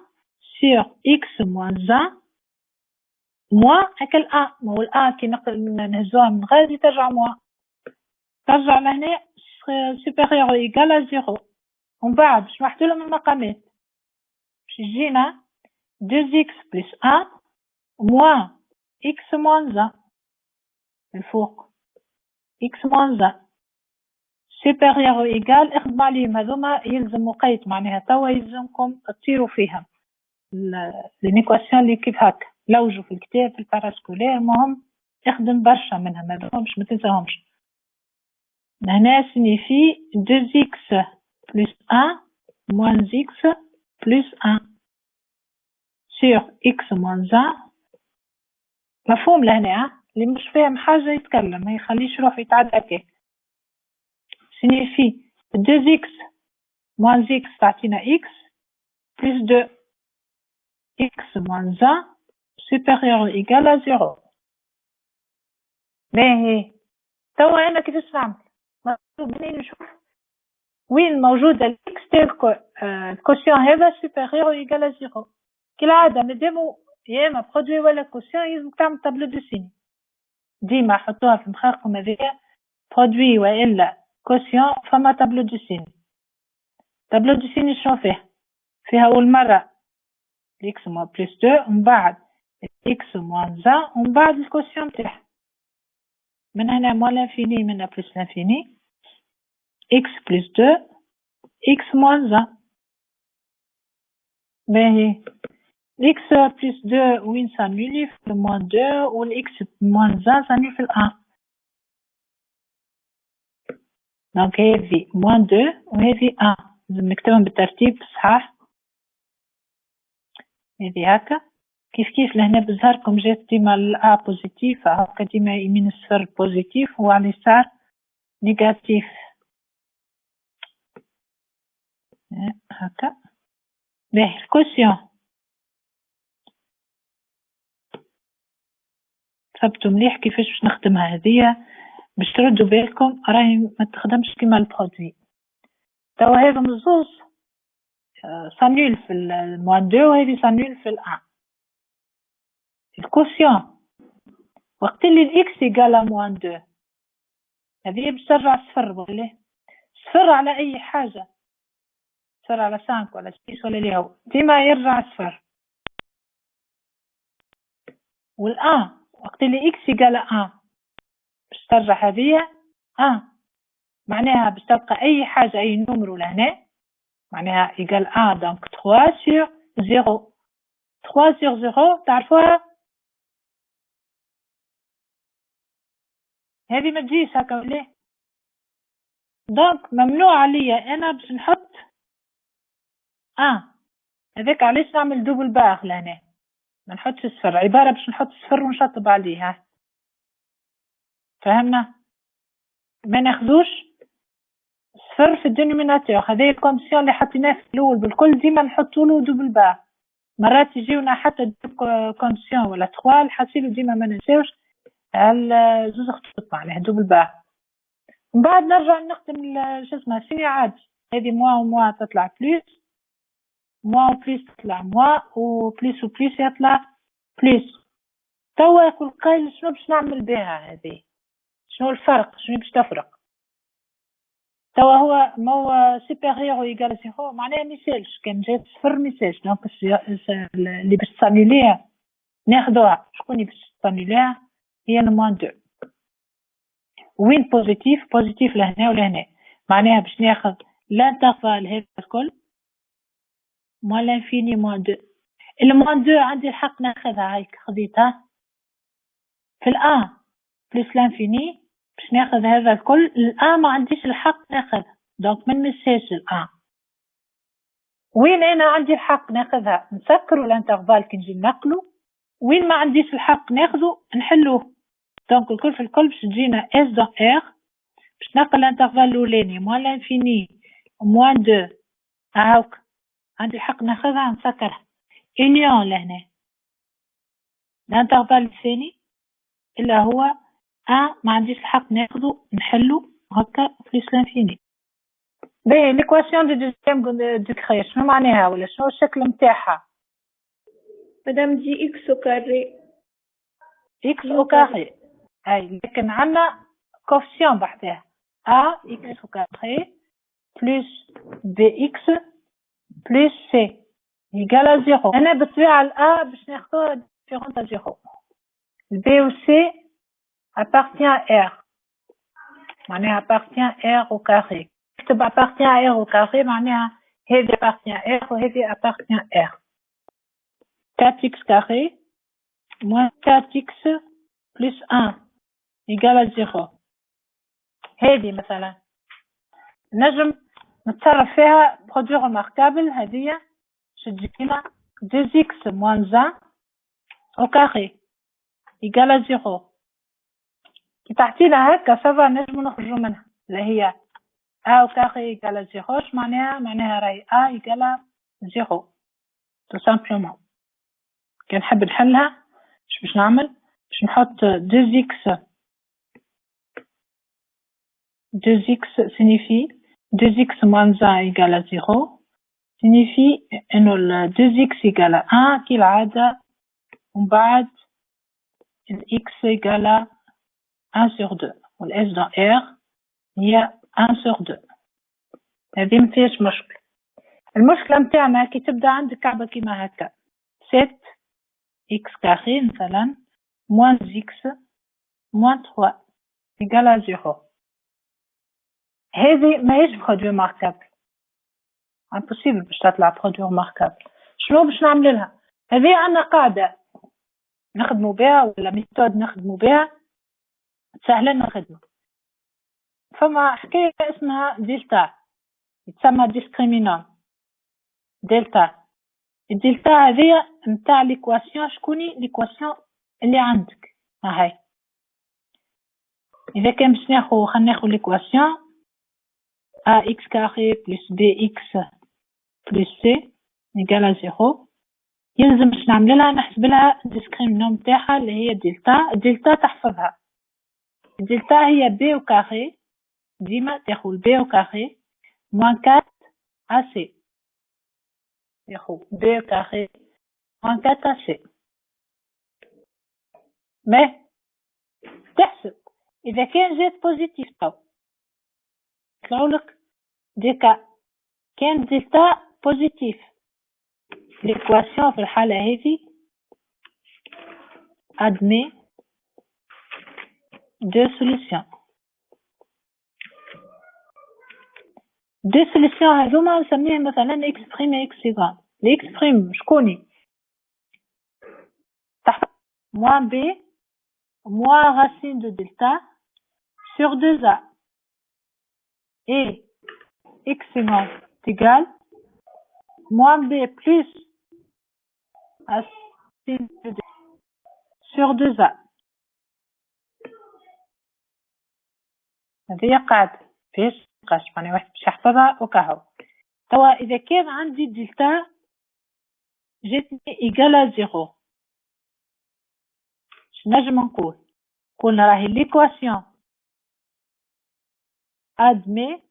sur x moins 1 moins هكا 1. ما هو الان كي نهزوها من غادي ترجع moins. ترجع لهنا supérieur ou égal à 0. ومن بعد باش نوحدو لهم المقامات باش يجينا 2x plus 1 moins x moins 1 الفوق x moins 1 supérieur ou égal. اخدم عليهم هذوما يلزم مقيت معناها توا يلزمكم تطيروا فيها لينيكواسيون اللي كيف هكا لوجوا في الكتاب في الباراسكولير. المهم اخدم برشا منها ما تنساهمش ما تنساهمش. هنا signifie 2x plus 1 moins x plus 1 sur x moins 1. مفهوم لهنا؟ اللي مش فاهم حاجة يتكلم ما يخليش روح يتعدى هكاك. signifie 2x moins x تعطينا x plus 2 x moins 1 supérieur ou égal à 0. باهي توا أنا كيفاش نعمل؟ منين نشوف وين موجودة الإكس تاعكو الكوسيون هذا supérieur ou égal à 0. كالعادة مادامو يا إما برودوي ولا كوسيون يلزمك تعمل طابلو دو سين. ديما حطوها في مخاخكم هذيا برودوي وإلا كوسيون فما طابلو دو سين. طابلو دو سين شنو فيها أول مرة x moins plus 2 ومن بعد x moins 1 ومن بعد الكوسيون تاعها. من هنا moins l'infini من هنا plus l'infini x plus 2 x moins 1. باهي x plus 2 وين s'annule في moins 2 والx moins 1 s'annule في 1. دونك هذه moins 2 وهذه 1 لازم نكتبهم بالترتيب صحاح. هذه هكا كيف لهنا بظهركم جات ديما الأ بوزيتيف هكا ديما يمين الصفر بوزيتيف وعلى اليسار نيجاتيف هكا. باهي الكوسيون ثبتوا مليح كيفاش باش نخدمها هذيا باش تردوا بالكم راهي ما تخدمش كيما البرودوي. توا هذا مزوز سانيول في الموان 2 وهذه سانيول في الان. الكوسيون وقت اللي الاكس يقال موان 2 هذه باش ترجع صفر ولا صفر على اي حاجه صفر على 5 ولا 6 ولا اللي هو ديما يرجع صفر. والان وقت اللي اكس يقال 1 باش ترجع هذه معناها باش تلقى اي حاجه اي نمرو لهنا معناها يقال 1 دونك 3 sur 0. 3 sur 0 تعرفوها هذه ما تجيش هكا ولا. دونك ممنوع عليا انا باش نحط هذاك علاش نعمل دوبل باغ لهنا ما نحطش صفر. عباره باش نحط صفر ونشطب عليه. فهمنا؟ ما ناخذوش صفر في الدينوميناتور. هذه الكونديسيون اللي حطيناه في الاول بالكل ديما نحطوا له دوبل باغ. مرات يجيونا حتى كونديسيون ولا 3 الحاصل ديما ما ننساوش زوز خطوط معناها دوبل باء. من بعد نرجع نخدم شو اسمها سيني عادي. هذه موا تطلع بليس، موا وبليس تطلع موا، وبليس يطلع بليس. توا كل قايل شنو باش نعمل بها هذه؟ شنو الفرق؟ شنو باش تفرق؟ توا هو مو سوبيريور ويقال زيرو معناها ميسالش، كان جات صفر ميسالش. دونك اللي باش تصانيليها ناخذوها. شكون اللي باش تصانيليها؟ هي الموان 2. وين بوزيتيف لهنا ولهنا، معناها باش ناخذ لانترفال هذا الكل موان لانفيني موان 2. الموان 2 عندي الحق ناخذها، هايك خذيتها في الان بلس لانفيني باش ناخذ هذا الكل. الان ما عنديش الحق ناخذها، دونك من مساج الان. وين انا عندي الحق ناخذها؟ نسكروا الانترفال كي نجي نقلو. وين ما عنديش الحق ناخذه نحلوه. دونك الكل في الكل باش تجينا اس دون ار باش نقل الانترفال الاولاني موان لانفيني موان 2. هاوك عندي الحق ناخذها نسكرها اونيون لهنا. الانترفال الثاني الا هو ما عنديش الحق ناخذه نحلو هكا بلس لانفيني. باهي ليكواسيون دو دوزيام ديكري شنو معناها ولا شنو الشكل نتاعها؟ مادام دي اكس او كاري. اكس او كاري. اي لكن عندنا كوفيسيون بحثها اكس او كاري بلس بي اكس بلس سي يقال زيرو. انا بالطبيعه الأ باش ناخذوها ديفيرونت زيرو. البي و سي appartient R معناها appartient R au carré. نكتب appartient R au carré معناها هذه appartient R وهذه appartient R. 4x carré moins 4x plus 1 égale 0. هذه مثلا نجم نتصرف فيها produit remarquable. هذه تجينا 2x moins 1 au carré égale 0. كي تعطينا هكا سافا نجم نخرجوا منها اللي هي a au carré égale 0. معناها راهي a égale 0 tout simplement. كي نحب نحلها باش نعمل باش نحط 2x signifie 2x moins 1 égale 0 signifie انه 2x égale 1 كالعادة. ومن بعد x égale 1 sur 2 والاس دون r هي 1 sur 2. هذه مفيش مشكل. المشكلة متاعنا كي تبدأ عندك كعبة كيما هكا 7 x carré مثلا moins x moins 3 égale 0. هذه ماهيش برودوي ماركابل. امبوسيبل باش تطلع برودوي ماركابل. شنو باش نعمل لها؟ هذه عندنا قاعدة نخدموا بها ولا ميثود نخدموا بها سهلة نخدموا. فما حكاية اسمها دلتا يتسمى ديسكريمينون دلتا. الدلتا هذه نتاع ليكواسيون. شكوني ليكواسيون اللي عندك؟ هاي إذا كان باش ناخو خلينا ناخو ليكواسيون ax carré plus bx plus c égale 0. يلزم باش نعمل لها نحسب لها الديسكريمينون نتاعها اللي هي الدلتا تحفظها. الدلتا هي b au carré ديما تاخو b au carré moins 4 ac تاخو b au carré moins 4 ac. ما تحسب إذا كان جات بوزيتيف تو طلعولك ديكا. كان دلتا بوزيتيف l'équation في الحالة هذه admet deux solutions. deux solutions هذوما نسميها مثلا x prime et x égale. x prime شكوني؟ تحت moins b moins racine de delta sur 2a et x égale moins b plus racine de delta sur 2a. هذه قاعدة فيش نقاش معناها واحد باش يحفظها وكهو. توا إذا كان عندي دلتا جاتني إيجال 0. شنجم نقول؟ قلنا راهي l'équation admet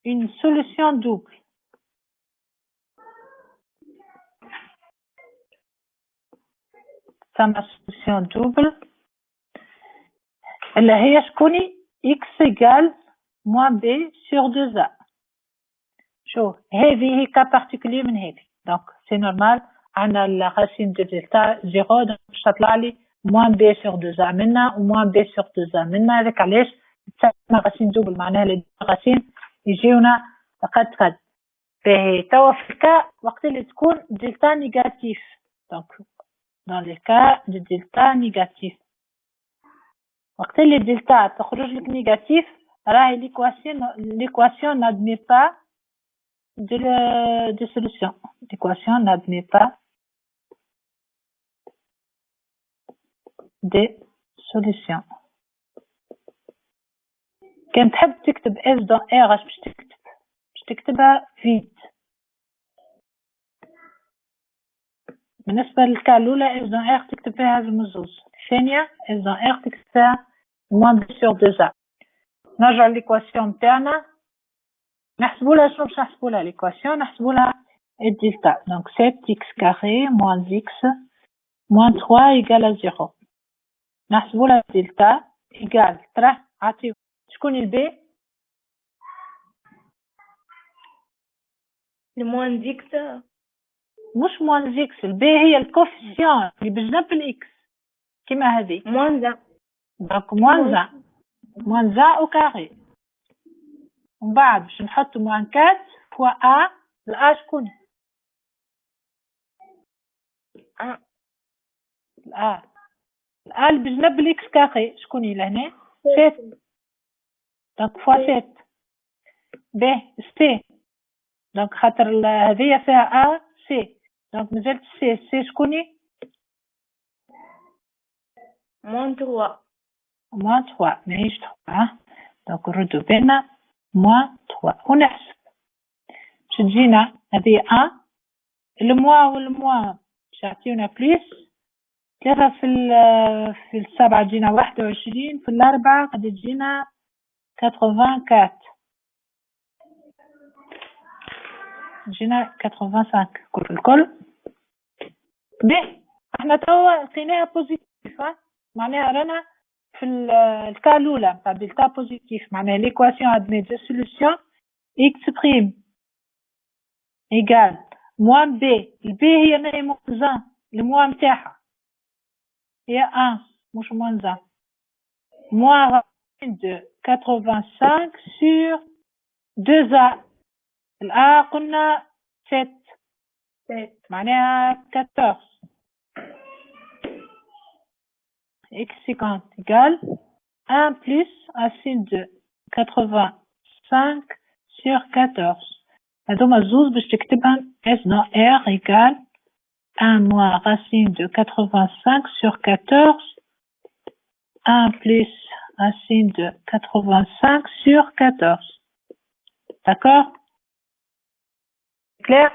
une solution double. ثم solution double اللي هي شكوني x égale moins b sur 2a. شوف هذه هي كا بارتيكولي من هذه دونك سي نورمال عندنا الراسين دو دلتا 0 دونك باش تطلع لي moins b sur 2a منا و moins b sur 2a منا. هذاك علاش تسمى راسين دوبل معناها لي راسين يجيونا قد باهي. توا في الكا وقت اللي تكون دلتا نيجاتيف دونك dans le cas de delta négatif وقت اللي دلتا تخرج لك نيجاتيف راهي l'équation n'admet pas de solution. L'équation n'admet pas de solution. كان تحب تكتب S dans R اش باش تكتب؟ باش تكتبها vide. بالنسبة للكا الأولى S dans R تكتب فيها هذا الزوز. الثانية S dans R تكتب فيها moins b sur 2a. نرجع للإيكواسيون بتاعنا نحسبوا لها شنو باش نحسبوا لها ليكواسيون نحسبوا لها الدلتا دونك 7x carré moins x moins 3 égale à 0 نحسبوا لها الدلتا إيجال ترى عطيو شكون البي الموان زيكس مش موان اكس البي هي الكوفيسيون اللي بجنب الاكس كيما هذه موان زا دونك موان زا او كاري ومن بعد باش نحطو موان 4 فوا ا الأ شكون؟ الأ اللي بجنب الإكس كاري شكون هي لهنا؟ 7 دونك فوا 7 به سي دونك خاطر هذيا فيها ا سي دونك مازالت سي شكوني؟ موان 3 ماهيش 3 دونك نردو بينا موان 3 ونحسب باش تجينا هذه ا الموا والموا باش يعطيونا بليس 3 في 7 تجينا 21 في 4 قد تجينا 84 جينا 85 الكل به احنا توا لقيناها بوزيتيف معناها رانا في الكا الاولى نتاع دلتا بوزيتيف معناها ليكواسيون ادمي دو سوليوشن اكس بريم ايغال موان بي البي هي ماهي موان الموان نتاعها هي 1 مش موان زان موان de 85 sur 2a الآ قلنا 7 معناها 14 x 50 égale 1 plus racine de 85 sur 14 هذوما الزوز باش تكتبهم S dans R égale 1 moins racine de 85 sur 14 1 plus racine de 85 sur 14 d'accord clair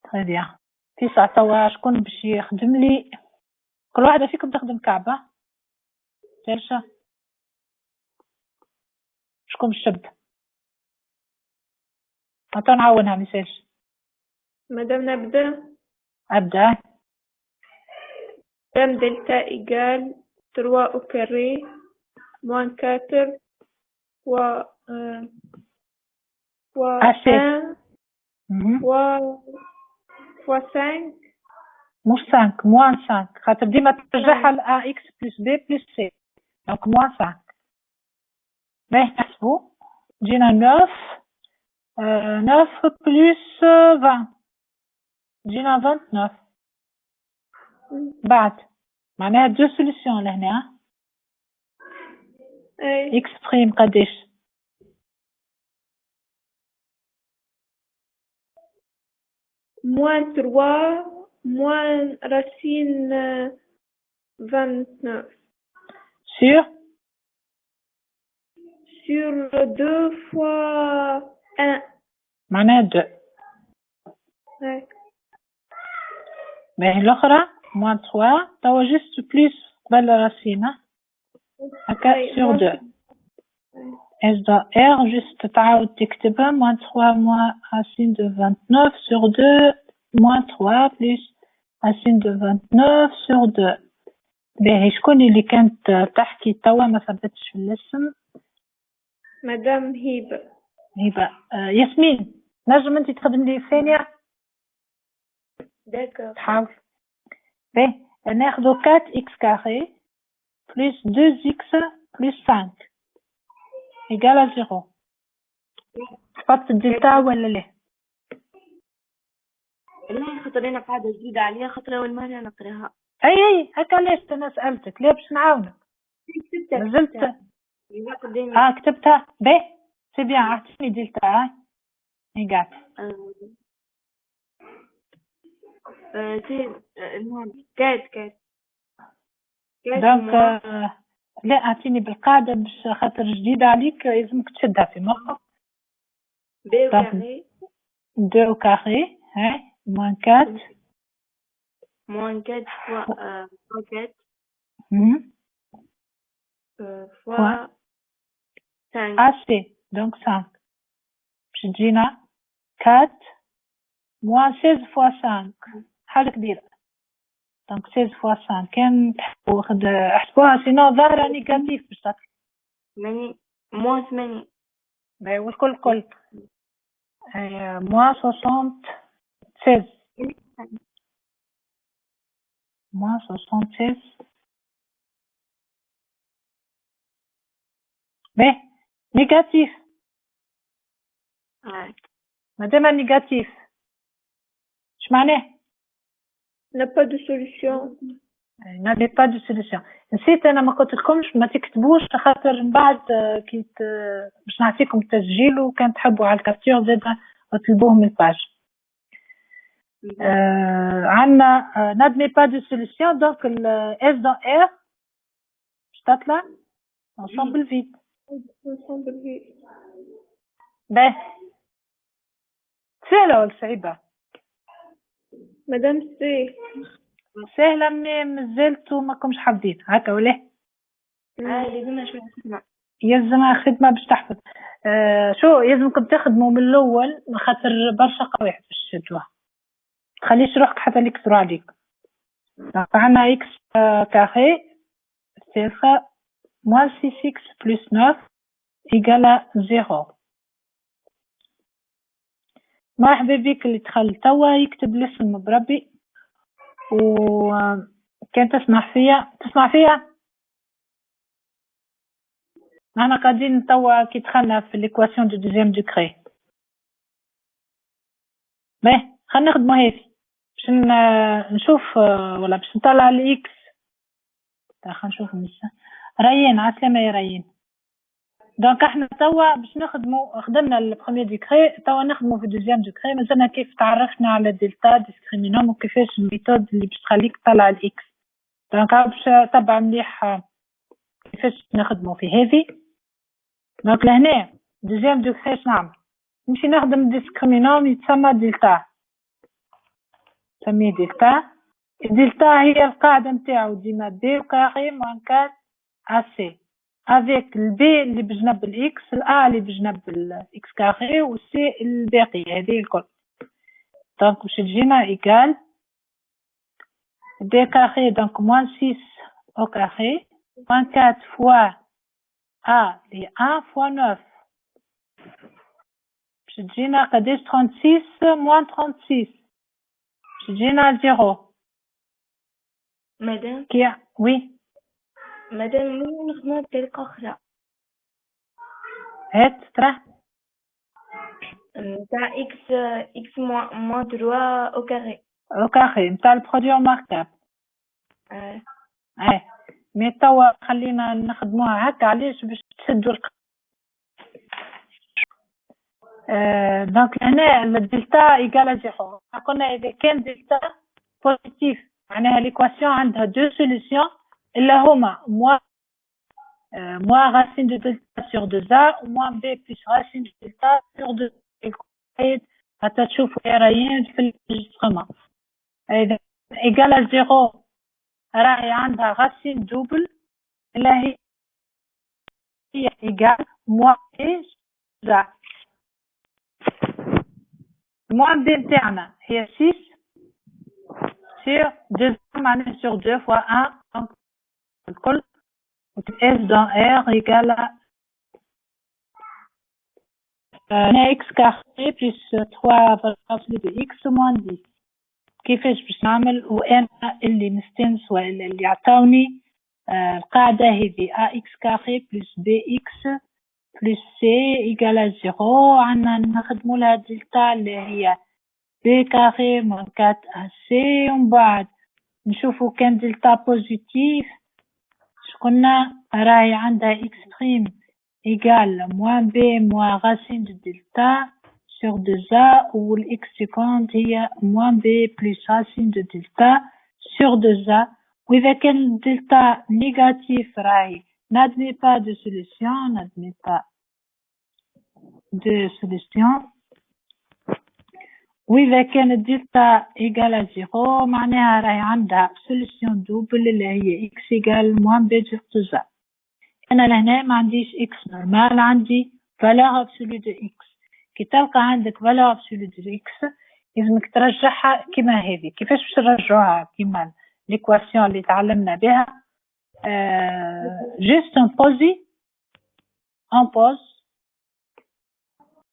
très bien في ساعة توا شكون باش يخدم لي كل واحدة فيكم تخدم كعبة سيرشا شكون باش تبدا عطا نعاونها ميساج مادام نبدا أبدا m delta égale 3 au carré moins 4 fois 1 fois 5 مش 5 موان 5 خاطر ديما ترجعها ل ax plus b plus c donc موان 5 باهي نحسبو جينا 9 plus 20 جينا 29 بعد معناها دو سوليسيون لهنا اكس بريم قداش moins 3 moins racine 29 sur 2 fois 1 معناها 2. باهي الأخرى moins 3 توا juste plus قبل راسينا هكا sur 2. S dans R juste تعاود تكتبها moins 3 moins racine de 29 sur 2 moins 3 plus racine de 29 sur 2. باهي شكون اللي كانت تحكي توا ما ثبتش في الاسم؟ مدام هبة. ياسمين نجم انت تخدم لي ثانية؟ داكور. تحاول. باهي ناخذ 4 x carré plus 2 x plus 5 égale à 0. تحط الدلتا ولا لا؟ لا خاطر انا قاعدة جديدة عليها خاطر اول مرة نقراها. اي هكا ليش انا سألتك ليه باش نعاونك؟ نزلت كتبتها باهي سي بيان اعطيني دلتا هاي قاعد كات دونك لا اعطيني بالقاعدة باش خاطر جديدة عليك لازمك تشدها في مخك. 2 au carré هاي moins 4 fois 4 fois 5 assez donc 5 باش تجينا 4 moins 16 fois 5 حاجة كبيرة donc 16 fois 5 كان واخد احسبوها سينو ظاهرة نيجاتيف باش تطلع moins 8 باهي والكل moins 76 moins 76 باهي نيجاتيف مادام نيجاتيف اش معناه؟ n'a pas de solution. n'avait pas de solution. نسيت انا ما قلت لكمش ما تكتبوش خاطر من بعد كي باش نعطيكم التسجيل وكان تحبوا على الكابتور زاد اطلبوه من الباج. عندنا n'admet pas de solution donc S dans R باش تطلع ensemble vide. باهي سهلة ولا صعيبة؟ مدام سهلة مازلتوا ماكمش حافظين هكا ولا؟ لازمنا شوية خدمة. يلزمها خدمة باش تحفظ. شو يلزمكم تخدموا من الأول خاطر برشا قواعد باش تشدوها. تخليش روحك حتى اللي يكسروا عليك. عندنا x carré c'est ça moins 6x plus 9 égale à 0. مرحبا بك اللي دخل توا يكتب الاسم بربي وكان تسمع فيها احنا قاعدين توا كي دخلنا في ليكواسيون دو دوزيام دوغري. باهي خلينا نخدمو هذه باش نشوف ولا باش نطلع الاكس. خلينا نشوف ريان عسلامة يا ريان. دونك احنا توا باش خدمنا البروميير دوغري توا نخدمو في الدوزيام دوغري مازلنا كيف تعرفنا على دلتا ديسكريمينوم وكيفاش الميثود اللي باش تخليك تطلع الاكس. دونك باش تبع مليح كيفاش نخدمو في هذه. دونك لهنا دوزيام دوغري اش نعمل نمشي نخدم ديسكريمينوم يتسمى دلتا نسميه دلتا هي القاعدة نتاعو ديما بي وكاري موان 4 AC avec البي اللي بجنب الاكس الأ اللي بجنب الاكس كاري والسي الباقي هذه الكل. دونك باش تجينا ايكال بي كاري دونك موان 6 au carré موان 4 fois A اللي 1 fois 9 باش تجينا قداش 36 موان 36 باش تجينا 0. مدام كي وي مدام نخدمها بطريقة أخرى. هات ترى نتاع إكس موان 3 أو كاري. أو كاري نتاع البرودوي ماركاب. مي توا خلينا نخدموها هكا علاش باش تسدوا دونك هنا الدلتا ايكال زيرو. قلنا اذا كان دلتا بوزيتيف معناها ليكواسيون عندها دو سوليسيون اللي هما moins racine de delta sur 2a ou moins b plus racine de delta sur 2. حتى تشوفوا رايين في القمة. إذا إيجال زيرو راهي عندها غاسين دوبل اللي هي إيجال موان زا. موان بي نتاعنا هي 6 sur 2 معناها sur 2 fois 1 donc الكل S dans R égale à x carré plus 3 absolu de x moins 10. كيفاش باش نعمل؟ وانا اللي مستانس ولا اللي عطاوني القاعدة هذه ax carré plus bx plus c égale à 0. عنا نخدموا لها دلتا اللي هي b carré moins 4ac ومن بعد نشوفوا كان دلتا بوزيتيف شقلنا راهي عندها x prime égale moins b moins racine de delta sur 2a ou x seconde هي moins b plus racine de delta sur 2a. وإذا كان delta négatif راهي n'admet pas de solution وإذا كان delta égale à 0 معناها راهي عندها solution double اللي هي x égale moins b sur 2a. أنا لهنا ما عنديش x normal عندي valeur absolue de x. كي تلقى عندك valeur absolue de x لازمك ترجعها كما هذه. كيفاش باش نرجعوها؟ كما l'équation اللي تعلمنا بها juste on pose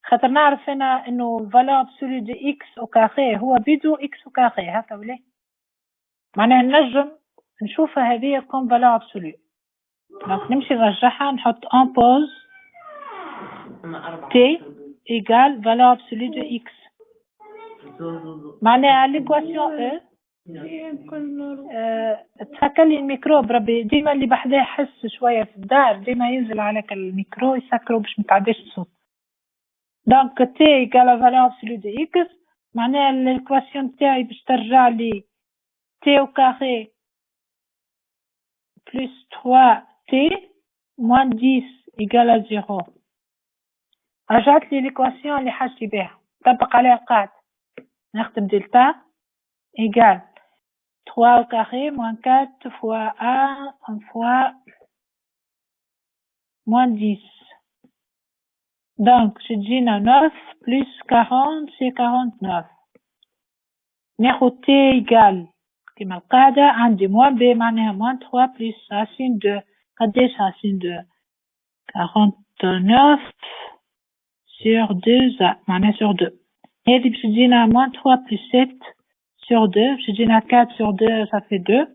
خاطر نعرف أنا إنه valeur absolue de x au carré هو بدو x au carré هكا ولا معناها نجم نشوفها هذه comme valeur absolue. donc نمشي نرجعها نحط en pause t égale valeur absolue de x معناها l'équation e تسكلي الميكرو بربي ديما اللي بحذاه حس شوية في الدار ديما ينزل عليك الميكرو يسكروا باش متعديش الصوت. donc t égale à valeur absolue de x معناها l'équation تاعي باش ترجع لي t au carré plus 3t moins 10 égale à 0. رجعت لي l'équation اللي حاجتي بها طبق عليها القاعدة نخدم دلتا égale 3 au carré moins 4 fois 1 fois moins 10. donc تجينا 9 plus 40 c'est 49. ناخد t égale كما القاعدة عندي moins b معناها moins 3 plus racine de قداش racine de 49 sur 2a معناها sur 2 هذه باش تجينا moins 3 plus 7 sur 2 باش تجينا 4 sur 2 ça fait 2.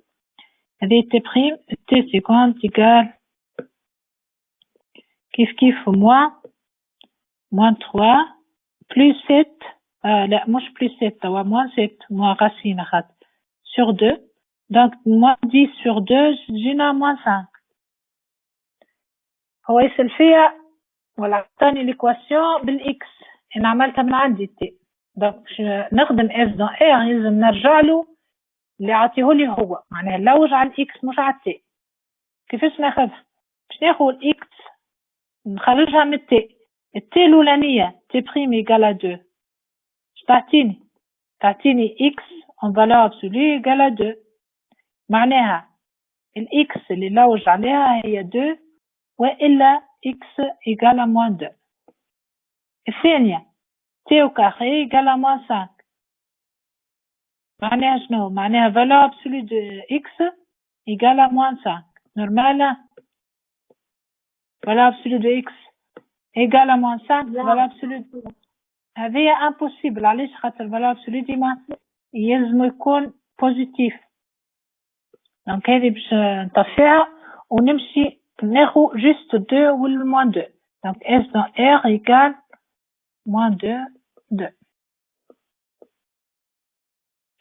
هذه t prime t seconde égale كيف moins 3 plus 7 لا مش plus 7 هو moins 7 moins racine sur 2 donc moins 10 sur 2 تجينا moins 5. هو يسأل فيها ولا عطاني l'équation بالإكس أنا عملتها من عندي تي donc نخدم s dans r لازم نرجع له اللي عطيهولي هو معناها نلوج على الإكس مش على التي. كيفاش ناخذها؟ باش ناخذ الإكس نخرجها من التي الأولانية t prime égale à 2 تعطيني x en valeur absolue égale à 2 معناها الإكس اللي نلوج عليها هي 2 وإلا x égale à moins 2. الثانية t au carré égale à moins 5 معناها شنو؟ معناها valeur absolue de x égale à moins 5 normal valeur absolue de x égale à moins 5 valeur absolue هذه impossible علاش خاطر valeur absolue ديما يلزم يكون positif. donc هذه باش نطفيها ونمشي ناخو juste 2 ولا moins 2 donc s dans r égale moins 2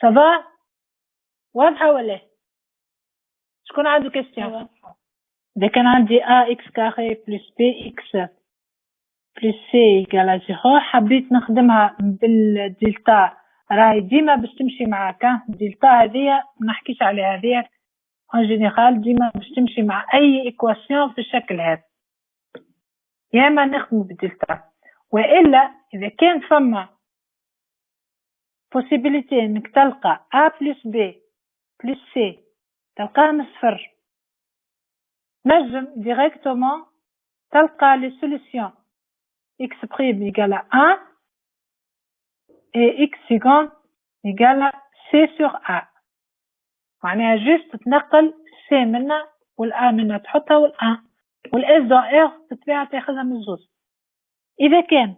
ça va واضحة ولا شكون عنده question؟ إذا كان عندي ax carré plus bx plus c égale à 0 حبيت نخدمها بالدلتا راهي ديما باش تمشي معاك الدلتا هذه ما نحكيش عليها هذه en général ديما باش تمشي مع أي إيكواسيون في الشكل هذا يا إما نخدم بالدلتا وإلا إذا كان فما possibilité انك تلقى A plus B plus C تلقاه من صفر. نجم directement تلقى les solutions x prime égale à 1 et x second égale à C sur A. معناها جست تنقل C منها والA منها تحطها والA والS dans R تتباع تاخذها من الزوز. إذا كان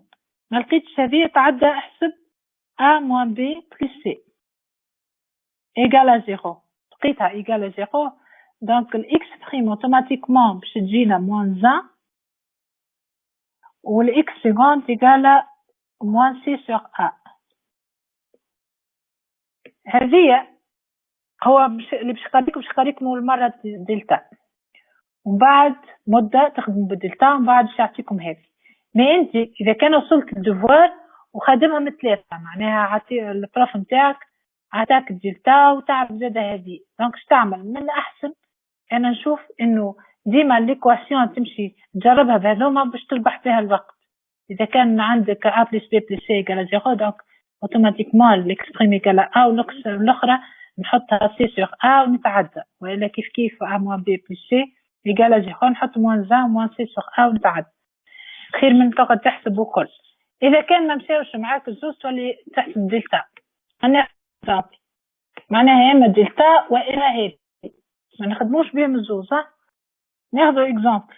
ما لقيتش هذه تعدى احسب A moins B plus C égale à 0. لقيتها égale à 0 donc الx prime automatiquement باش تجينا moins 1 والx second égale à moins C sur A. هذه هو اللي باش يقريكم أول مرة دلتا ومن بعد مدة تخدم بالدلتا ومن بعد باش يعطيكم هذه. ما أنت إذا كان وصلت الدفوار وخدمها من ثلاثة معناها عطي البروف نتاعك عطاك الدلتا وتعرف زادة هذه دونك اش تعمل من الأحسن أنا نشوف إنه ديما ليكواسيون تمشي تجربها بهذوما باش تربح بها الوقت. إذا كان عندك A plus B plus C égale à 0 دونك اوتوماتيكمون الاكسبريم égale à A والأخرى نحطها C sur A ونتعدى وإلا كيف A moins B plus C égale à 0 نحط moins 1 moins C sur A ونتعدى خير من تقعد تحسب وكل. إذا كان ما مشاوش معاك الزوز تولي تحسب دلتا معناها إما دلتا وإلا هذه ما نخدموش بهم الزوز. ناخذوا إكزامبل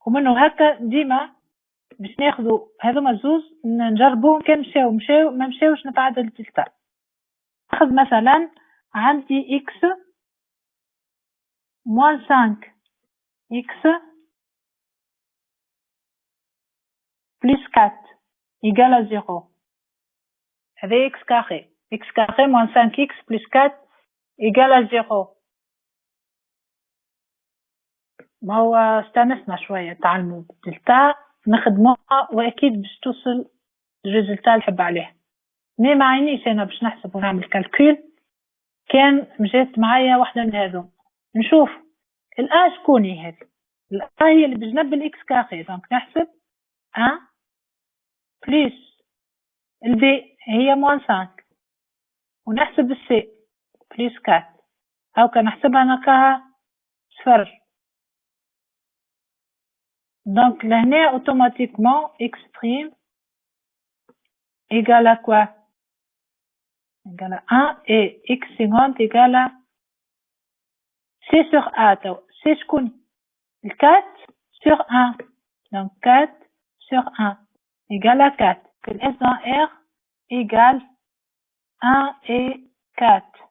ومنه هكا ديما باش ناخذوا هذوما الزوز نجربوهم كان مشاو ما مشاوش نتعدى الدلتا. ناخذ مثلا عندي x moins 5 x plus 4 égale à 0 هذا x carré moins 5x plus 4 égale à 0. ما هو استانسنا شوية تعلموا بالدلتا نخدموها وأكيد باش توصل الريزلتا اللي نحب عليه. ما عينيش أنا باش نحسب ونعمل كالكول كان مجات معايا واحدة من هذو نشوف الآ شكوني هذه الآ هي اللي بجنب الإكس كاري دونك نحسب 1 بلس البي هي موان 5 ونحسب السي بلس 4 أو كان نحسبها نلقاها صفر. Donc l'année automatiquement x prime égale à quoi? Égale à 1 et x seconde égale à C sur A. C'est ce qu'on 4 sur 1. Donc 4 sur 1 égale à 4. Que S dans R égale 1 et 4.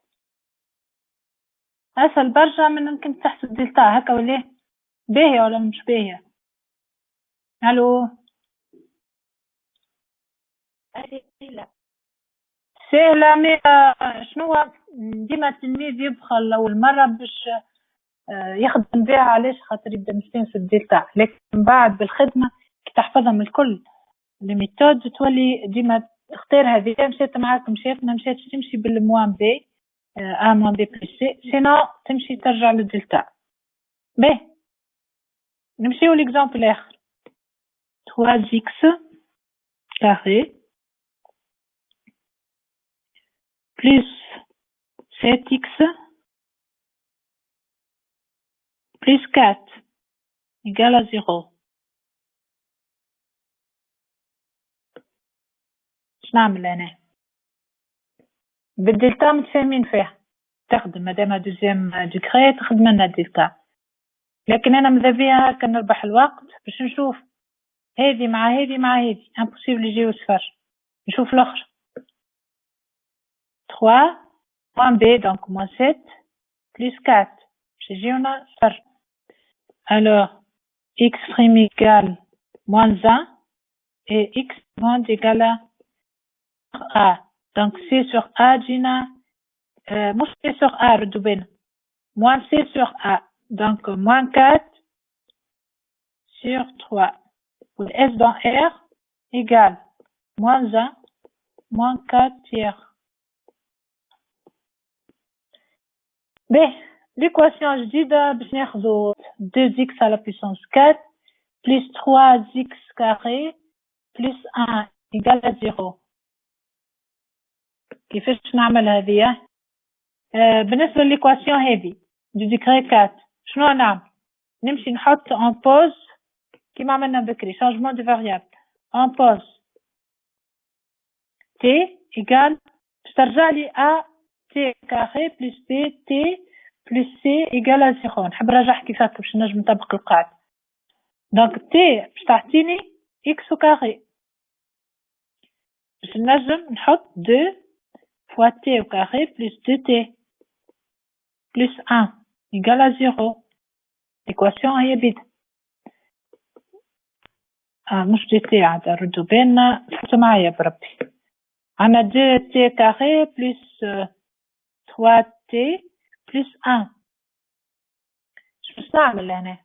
أسهل برشا من ممكن تحسب دلتا هكا ولا باهية ولا مش باهية. الو سهلة مي شنو ديما التلميذ يبخل أول مرة باش يخدم بها علاش خاطر يبدا مستانس الدلتا لكن بعد بالخدمة كي تحفظهم الكل الميثود تولي ديما تختار هذه مشات معاك مشات ما مشاتش تمشي بالموان بي A moins B plus C sinon تمشي ترجع للدلتا. باهي نمشيو l'exemple الآخر 3x carré plus 7x plus 4 égale à 0. شنعمل أنا؟ بالدلتا متفاهمين فيها تخدم مادام دوزيام ديكري تخدم لنا الدلتا لكن أنا ماذا بيا هكا نربح الوقت باش نشوف هذه مع هذه مع هذه امبوسيبل يجيو صفر نشوف الأخر 3 moins B donc moins 7 plus 4 باش يجيونا صفر. alors x prime égale moins 1 et x moins égale à A. Donc C sur A جينا مش C sur A ردوا بينا moins C sur A donc moins 4 sur 3 ou S dans R égale moins 1 moins 4 tiers. L'équation جديدة باش ناخذو 2x à la puissance 4 plus 3x carré plus 1 égale à 0. كيفاش نعمل هذه؟ بالنسبة للإيكواسيون هذه دو ديكري 4 شنو نعمل؟ نمشي نحط en pause كيما عملنا بكري changement de variable en pause t égale باش ترجع لي a t carré plus b t plus c égale à 0. نحب نرجع كيف هكا باش نجم نطبق القاعدة. دونك t باش تعطيني x au carré باش نجم نحط 2 fois t au carré plus 2t plus 1 égale à 0. l'équation هي بيد مش دي تي عاد ردوا بالنا فهمتوا معايا بربي. عنا 2 t carré plus 3t plus 1. شو باش نعمل هنا؟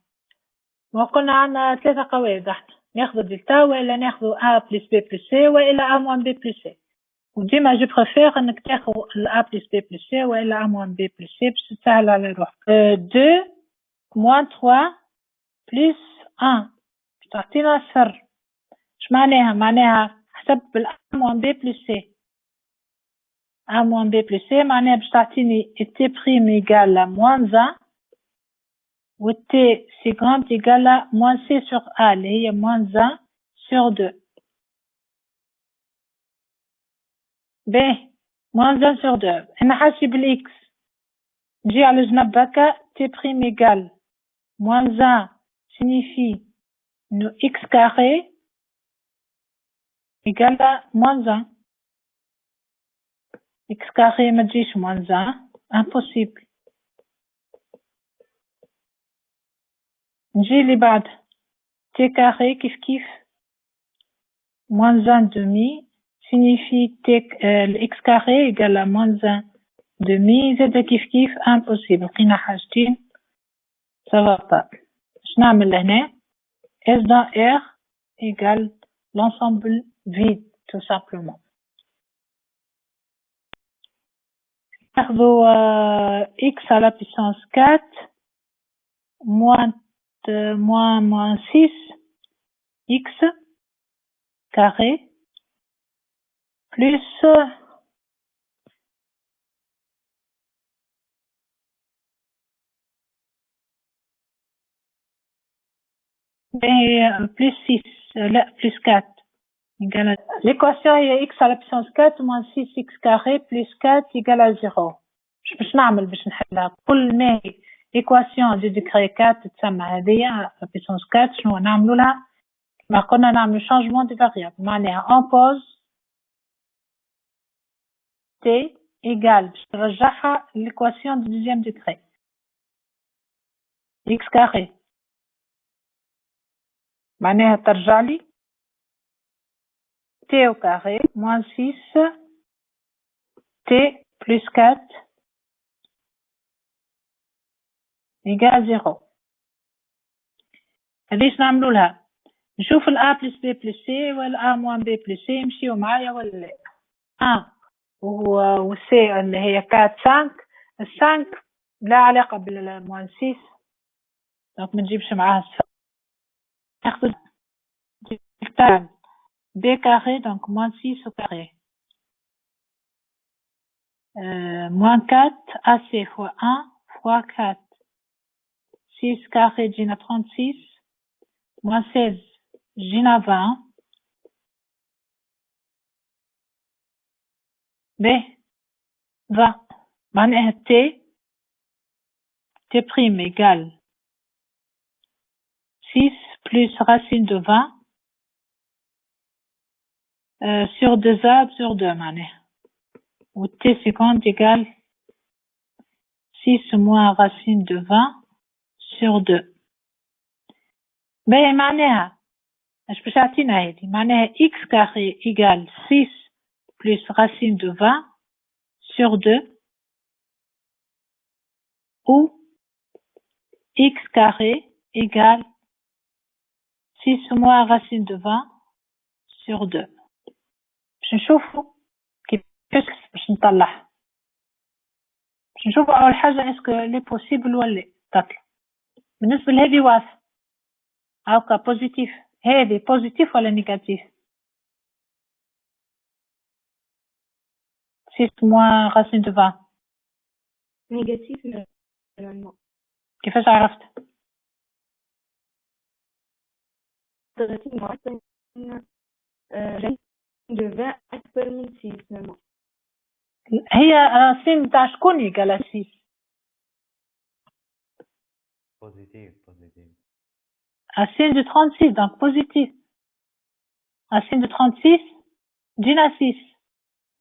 وقلنا عنا 3 قواعد احنا ناخذ دلتا ولا ناخذ a plus b plus c ولا a moins b plus c. وديما جو بريفير انك تاخذ a plus b plus c ولا a moins b plus c باش تسهل على روحك. 2 moins 3 plus 1 تعطينا صفر. اش معناها؟ معناها حسب a moins b plus c. a moins b plus c معناها باش تعطيني t prime égale à moins 1 و t si grand égale à moins c sur a اللي هي moins 1 sur 2. باهي moins 1 sur 2 انا حاسي بالاكس نجي على جنب هكا t prime égale moins 1 signifie انه x carré égale à moins 1. x carré ما تجيش moins 1 impossible. نجي اللي بعد t carré كيف كيف moins 1 demi signifie x carré égale à moins 1 demi زاد كيف كيف impossible. لقينا حاجتين ça va pas. باش نعمل هنا S dans R égale l'ensemble vide tout simplement. ناخذوا x à la puissance 4 moins 6 x carré plus plus 6 لا plus 4 égale à... l'équation هي x à la puissance 4 moins 6x carré plus 4 égale à 0. باش نعمل باش نحلها كل ما هي l'équation du degré 4 تسمى هذه la puissance 4 شنو نعملوا لها؟ ما قلنا نعمل changement de variable معناها en pause t égale باش نرجعها l'équation du deuxième degré x carré معناها ترجع لي t au carré moins 6 t plus 4 égale à 0. هذيش نعملوا لها نشوف ال a plus b plus c ولا a moins b plus c يمشيوا معايا ولا لا. و c اللي هي 4 5 ال 5 لا علاقة بال moins 6 دونك ما نجيبش معاها الصفر. ناخذ ديكتال b carré donc moins 6 au carré moins 4 ac fois 1 fois 4 6 carré جينا 36 moins 16 جينا 20 ب 20 معناها t prime égale 6 plus racine de 20 sur 2a sur 2 معناها و t seconde égale 6 moins racine de 20 sur 2. باهي معناها اش باش يعطينا هادي؟ معناها x carré égale 6 plus racine de 20 sur 2 ou x carré égale 6 moins racine de 20 sur 2. باش نشوفوا كيفاش باش نطلعها. باش نشوفوا اول حاجه اسكو لي بوسيبل ولا تطلع. بالنسبه لهذه واضح هاكا بوزيتيف، هذه بوزيتيف ولا نيجاتيف؟ 6 moins racine de 20. négatif normalement. كيفاش عرفت؟ رacine de 20 أكبر من 6 normalement. هي رacine نتاع شكون يقال 6؟ Positif. Racine de 36, donc positif. Racine de 36, جينا 6.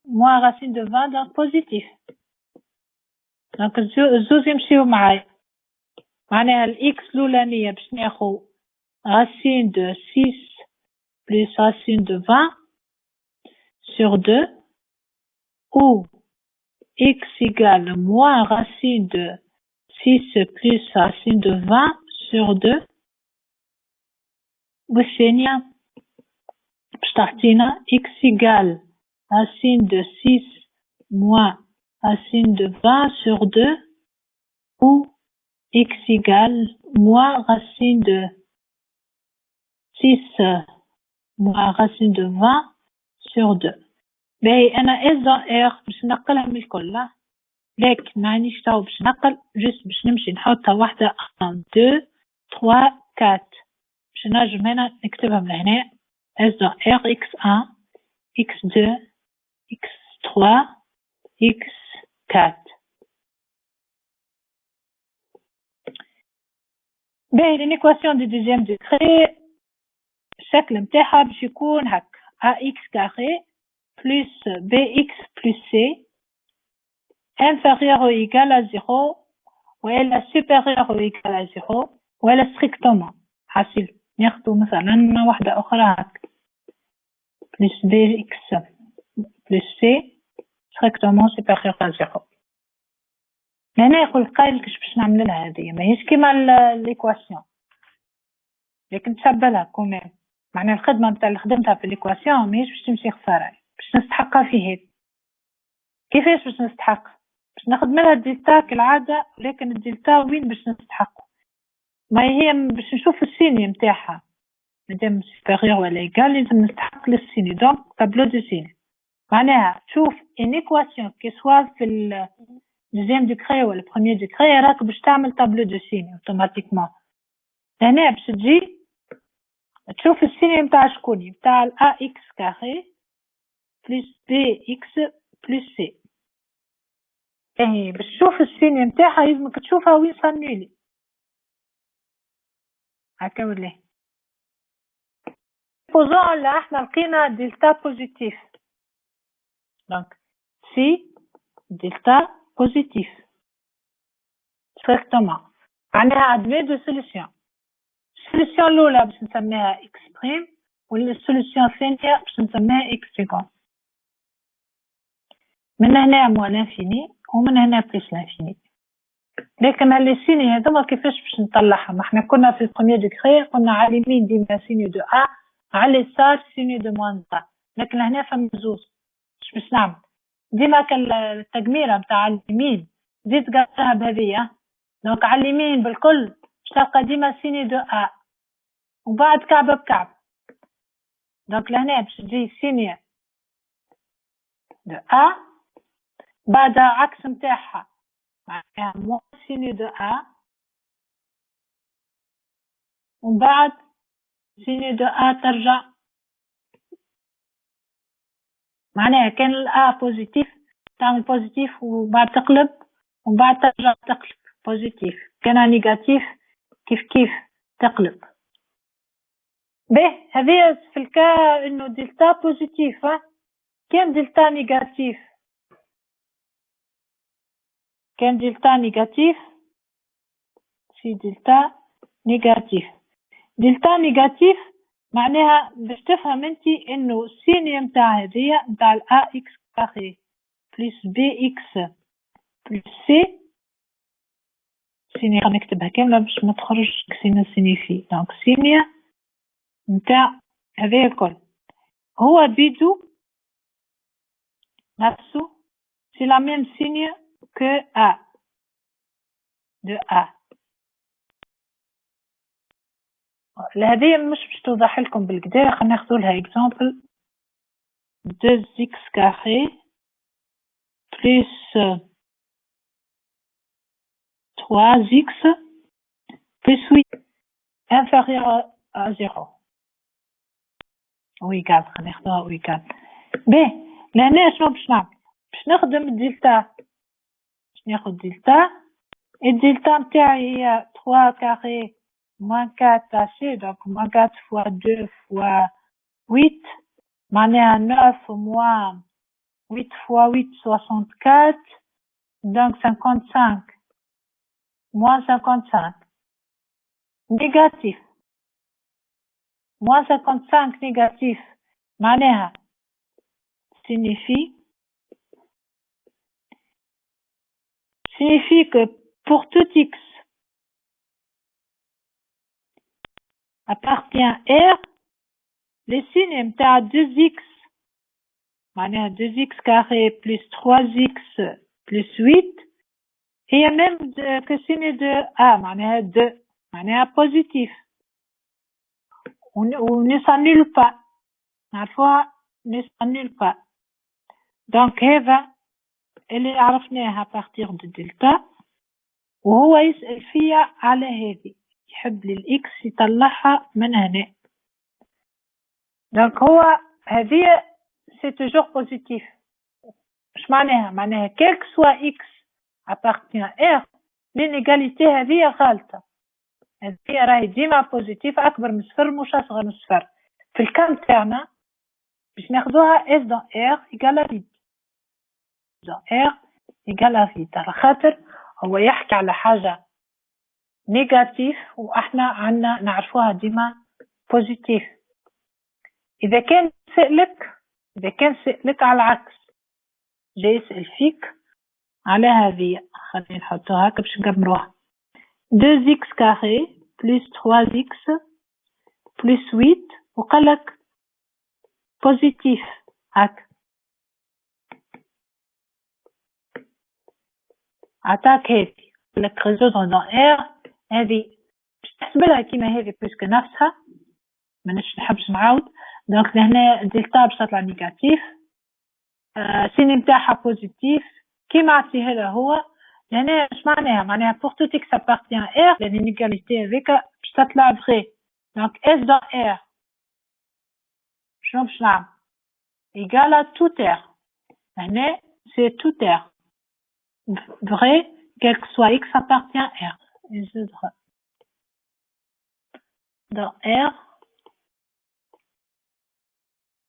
Moins racine de 20, donc positif. Donc الزوز يمشيو معايا. معناها الإكس الأولانية باش ناخو racine de 6 plus racine de 20 sur 2 ou x égale moins racine de 6 plus racine de 20 sur 2 والثانية باش تعطينا x égale racine de 6 moins racine de 20 sur 2 ou x égale moins racine de 6 moins racine de 20 sur 2. باهي أنا S dans R باش نقلها من الكل لكن مانيش تاو باش نقل جست باش نمشي نحطها واحدة 1 2 3 4 باش نجم هنا نكتبها من هنا S dans R x1 x2 x3 x4. باهي l'équation du deuxième degré الشكل متاعها باش يكون هكا ax carré plus bx plus c inférieur ou égal à 0 ou est supérieur ou égal à 0 ou est strictement حاصل ناخذ مثلا واحدة أخرى هكا plus bx plus c strictement supérieur à 0. هنا يقول قايل كيش باش نعمل لها هذه ماهيش كيما الإيكواسيون لكن تشبلها كمان معناها الخدمة نتاع اللي خدمتها في الإيكواسيون ماهيش باش تمشي خسارة باش نستحقها في هذه. كيفاش باش نستحق؟ باش ناخذ منها الدلتا كالعادة لكن الدلتا وين باش نستحقه؟ ما هي باش نشوف السيني متاعها مادام سوبيريور ولا إيكال لازم نستحق للسيني دونك تابلو دو سيني معناها تشوف ان إيكواسيون كي سوا في الدوزيام دوغري ولا البروميير دوغري راك باش تعمل تابلو دو سيني اوتوماتيكمون. هنا باش تجي تشوف السيني متاع شكون متاع ال ax carré plus bx plus c. باش تشوف السيني متاعها لازمك تشوفها وين صنيلي هكا ولا supposons لا احنا لقينا دلتا بوزيتيف دونك سي دلتا بوزيتيف strictement معناها عندنا دو سوليسيون. السوليسيون الأولى باش نسميها اكس بريم والسوليسيون الثانية باش نسميها اكس سيكون. من هنا موان لانفيني ومن هنا بليس لانفيني. لكن هالسيني هذوما كيفاش باش نطلعها؟ ما احنا كنا في البروميير دوغري قلنا على اليمين ديما سيني دو ا على اليسار سيني دو موان ا لكن هنا فما زوز باش نعمل ديما كالتقميرة متاع اليمين زيد قاعدتها بهذية دونك على اليمين بالكل باش تلقى ديما سيني دو ا وبعد كعب بكعب دونك لهنا باش تجي سيني دو ا بعد عكس متاعها معناها موان سيني دو ا ومن بعد سيني دو ا ترجع معناها كان الأ بوزيتيف تعمل بوزيتيف وبعد تقلب ومن بعد ترجع تقلب بوزيتيف كان نيجاتيف كيف تقلب. به هذه في الكا انه دلتا بوزيتيف كان دلتا نيجاتيف سي دلتا نيجاتيف معناها باش تفهم انتي انه السيني متاع هذه متاع ال ax carré plus bx plus c سيني نكتبها كاملة باش ما تخرج سيني فيه دونك سيني متاع هذا الكل هو بيدو نفسه سي لا ميم سيني كو ا دو ا. هذه مش باش توضح لكم بالكدا خلينا ناخذ لها اكزامبل 2x carré plus 3x plus 8 inférieur à 0 ويقال خلينا ناخدوها ويقال باهي لهنا شنو باش نعمل باش نخدم الدلتا باش ناخد دلتا الدلتا متاعي هي 3 كاري moins 4 taché donc moins 4 fois 2 fois 8 معناها 9 moins 8 fois 8 64 donc 55 moins 55 négatif moins 55 négatif معناها signifie que pour tout x appartient à R, les signes متاع 2x معناها 2x carré plus 3x plus 8 هي même que signe de A معناها 2 معناها positif ou ne s'annule pas نعرفوها ne s'annule pas donc هذا اللي عرفناها à partir de delta وهو يسأل فيا على هذه يحب لي الإكس يطلعها من هنا donc هو هذه c'est toujours positif مش معناها quel que soit x appartient à R l'inégalité هذه غلطة هذه راهي ديما بوزيتيف أكبر من صفر مش أصغر من صفر في الكام تاعنا باش ناخدوها S dans R égale à vide dans R égale à vide على خاطر هو يحكي على حاجة نيجاتيف وإحنا عنا نعرفوها ديما بوزيتيف إذا كان سألك على العكس جاي يسأل فيك على هذه خلينا نحطوها هكا باش نكملوها 2x carré plus 3x plus 8 وقالك بوزيتيف هكا عطاك هذه قالك résoudre dans R هذه باش تحسب لها كيما هذه بلسك نفسها مانيش نحبش نعاود دونك لهنا دلتا باش تطلع نيجاتيف سيني نتاعها بوزيتيف كيما عطيها له هو لهنا اش معناها pour tout x appartient à R لان الانيغاليتي هذيك باش تطلع فغي دونك S dans R شنو باش نعمل égal à tout R هنا c'est tout R vrai quel que soit x appartient à R dans R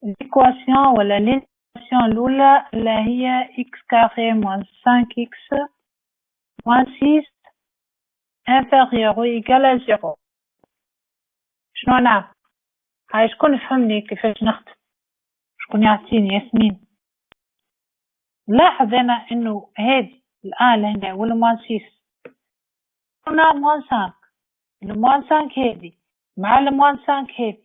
l'équation ولا l'équation الأولى اللي هي x carré moins 5x moins 6 inférieur ou égal à 0 شنو نعمل؟ هاي شكون فهمني كيفاش نخدم؟ شكون يعطيني ياسمين؟ لاحظ أنا إنه هذه الآن هنا ولا moins 6 هنا moins 5 الموان 5 هذه مع الموان 5 هذه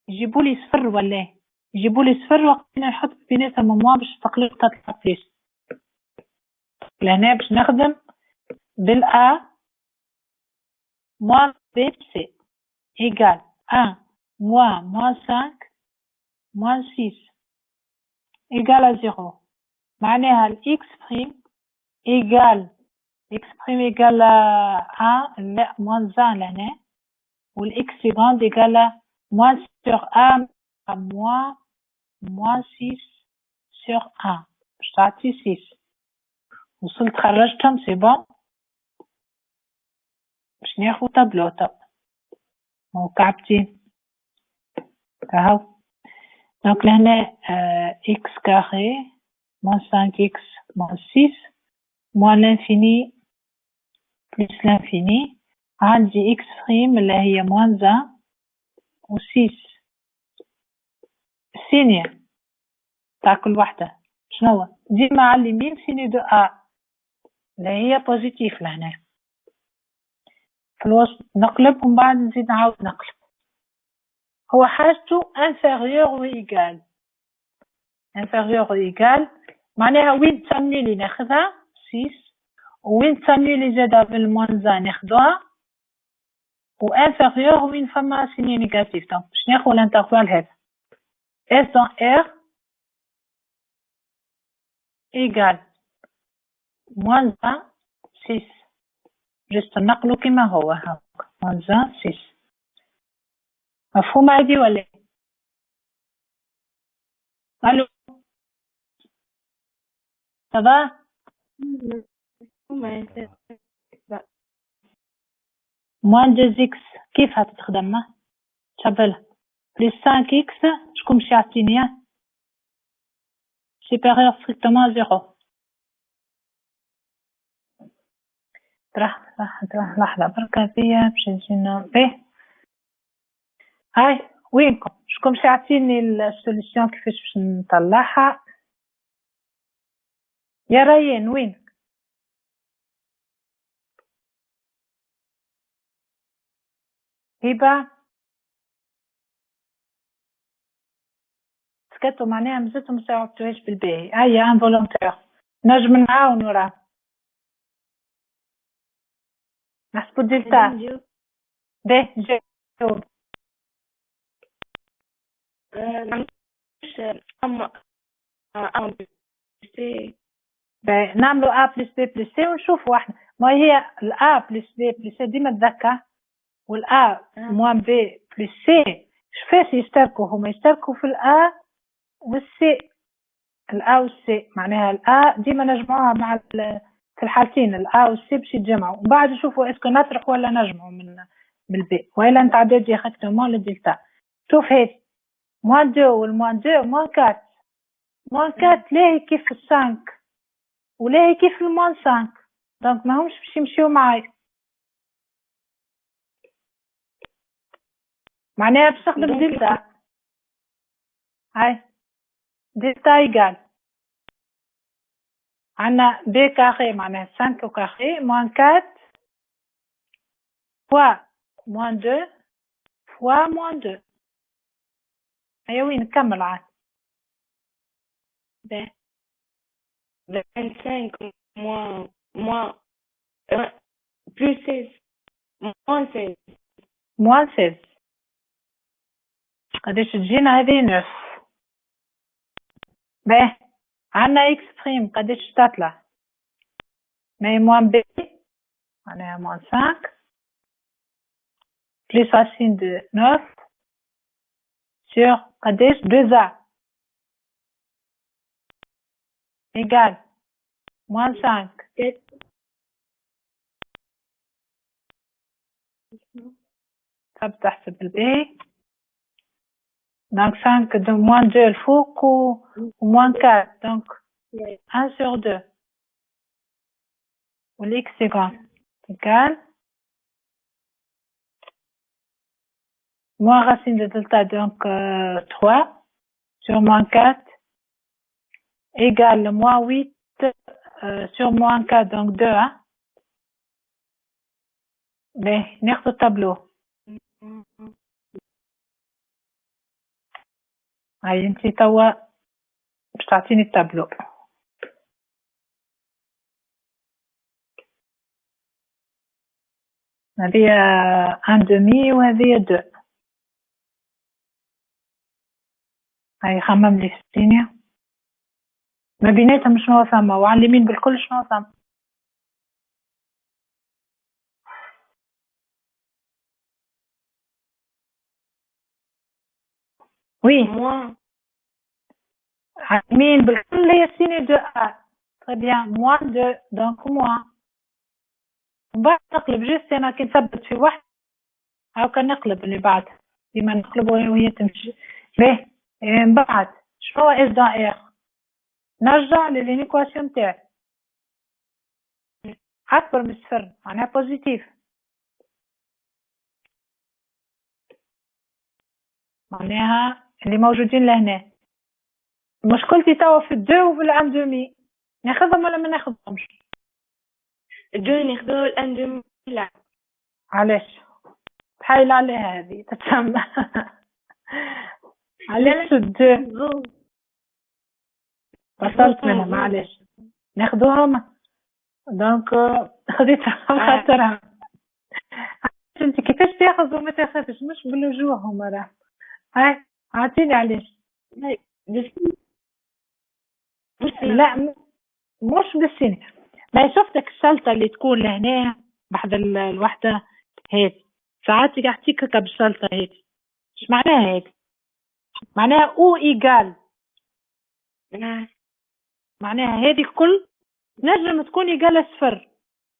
يجيبوا لي صفر ولا يجيبوا لي صفر وقتنا نحط بيناتهم موان باش تقلب تطلع بليس لهنا باش نخدم بالA moins BC égale 1 moins 5 moins 6 égale à 0 معناها الx prime égale x prime égale à 1 لا moins 1 لهنا والx seconde égale à moins sur 1 à moins 6 sur 1 باش تعطي 6 وصلت خرجتهم سي بون باش ناخذ طابلو طب مو كعبتين كهو دونك لهنا x carré moins 5x moins 6 moins l'infini plus l'infini عندي x prime اللي هي moins 1 و 6 سينيا تاع كل وحدة شنو ديما على اليمين سيني دو A اللي هي بوزيتيف لهنا في الوسط نقلب ومن بعد نزيد نعاود نقلب هو حاجته inférieur و égal inférieur و égal معناها وين تسمي لي ناخذها 6 وين تسمي لي زادة بالموانزا ناخذوها و inférieur وين فما سيني نيجاتيف دونك باش ناخذ الانترفال هذا S dans R égale moins 1 6 جست نقله كما هو هاك moins 1 6 مفهوم عادي ولا؟ الو صباح moins 2x كيف هتتخدم؟ تشبلها plus 5x شكون باش يعطيني supérieur strictement à 0 راح لحظة برك هذيا باش تجينا به. هاي وينكم؟ شكون باش يعطيني السوليسيون كيفاش باش نطلعها؟ يا ريان وين؟ هبة سكتوا معناها مزتوا مساعدتوهاش بالباهي. هيا ان فولونتير نجم نعاونو راه نحسبو ديلتا باهي جاوب. نعملو A plus B plus C ونشوفوا احنا. ما هي ال A plus B plus C ديما تذكر وال A moins B plus C شفاش يشتركوا هما يشتركوا في ال A وال C ال A وال C معناها ال A ديما نجمعوها مع في الحالتين ال A وال C باش يتجمعوا ومن بعد نشوفوا اسكو نطرح ولا نجمعوا من البي وإلا نتعدى ديريكتومون للدلتا. شوف هذه moins 2 وال moins 2 moins 4 moins 4 لا هي كيف ال 5 ولا هي كيف المون 5 دونك ما همش باش يمشيو معايا معناها باش نخدم دلتا. هاي دلتا ايجال عندنا بي كاري معناها 5 كاري موان 4 فوا موان 2 فوا موان 2. هيا وين نكمل عاد؟ 25 moins plus 16 moins 16 موان 16 قداش تجينا هذه 9. باهي عندنا اكس بريم قداش تطلع؟ ماهي موان بي معناها موان 5 plus racine de 9 sur قداش 2a égale moins 5 تحب تحسب الباقي donc 5 de moins 2 الفوق و moins 4 donc 1 sur 2 و l'ex est grand égale moins racine de delta donc 3 sur moins 4 égale moins 8 sur moins 4 donc 2 hein. Mais ناخذ التابلو. هاي انتي توا باش تعطيني التابلو. هذه 1/2 وهذه 2. هاي خمم لي في الثانية ما بيناتهم شنو ثم وعلى اليمين بالكل شنو ثم. وي على اليمين بالكل هي سيني 2a très bien moins 2 donc moins بعد نقلب جست انا كي نثبت في واحد هاو كان نقلب اللي بعد ديما نقلب وهي تمشي باهي. من بعد شنو اس دائر نرجع للإنيكواسيون تاعي أكبر من صفر معناها بوزيتيف معناها اللي موجودين لهنا. مشكلتي توا في الدو وفي الان دومي ناخذهم ولا ما ناخذهمش؟ الدو ناخذوه الان دومي لا. علاش؟ تحايل عليها هذه تتسمى علاش الدو؟ وصلت منها معلش ناخذوهم دونك خذيتها خاطرها. انت كيفاش تاخذ وما تاخذش مش بالوجوه هما راه. هاي عطيني علاش. لا مش بالسين ما شفتك السلطة اللي تكون لهنا بحد الوحدة هيك ساعات يعطيك هكا بالسلطة هيك. ايش معناها هيك؟ معناها او ايجال. معناها هذه الكل نجم تكون ايجال صفر.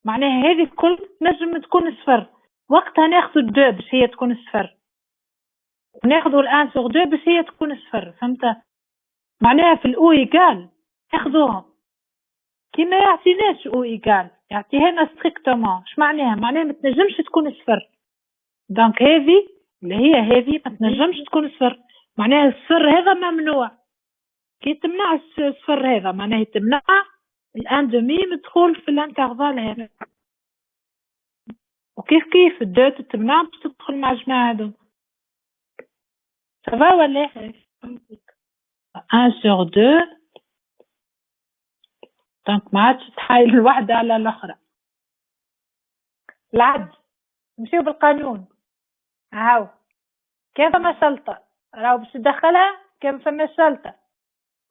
معناها هذه الكل نجم تكون صفر. وقتها ناخذ الدو باش هي تكون صفر. وناخذ الان سوغ دو باش هي تكون صفر. فهمت؟ معناها في الاو ايجال ناخذوهم. كي ما يعطيناش او ايجال يعطيها لنا ستريكتومون. اش معناها؟ معناها ما تنجمش تكون صفر. دونك هذه اللي هي هذه ما تنجمش تكون صفر. معناها الصفر هذا ممنوع. كي تمنع الصفر هذا معناها تمنع الان دومي مدخول في الانترفال هذا. وكيف كيف الدو تمنع باش تدخل مع الجماعة هذو. سافا ولا؟ 1 sur 2. دونك ما عادش تحايل الوحدة على الأخرى. العد نمشيو بالقانون. هاو كيف ما سلطة راهو باش تدخلها كيف فما سلطة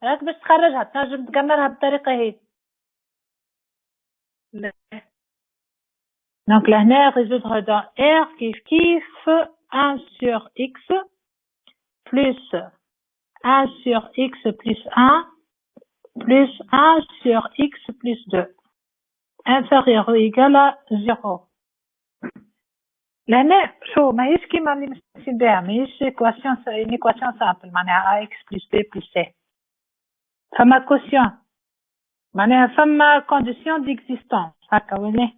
راك باش تخرجها تنجم تقمرها بالطريقة هي. دونك لهنا résoudre dans R كيف 1 sur X plus 1 sur X plus 1 plus 1 sur X plus 2 inférieur ou égal à 0. لهنا شو ماهيش كيما اللي ماشيين بها ماهيش إيكواسيون سامبل معناها AX plus B plus C. فما كوسيون معناها فما كونديسيون ديكزيستونس هكا ولا.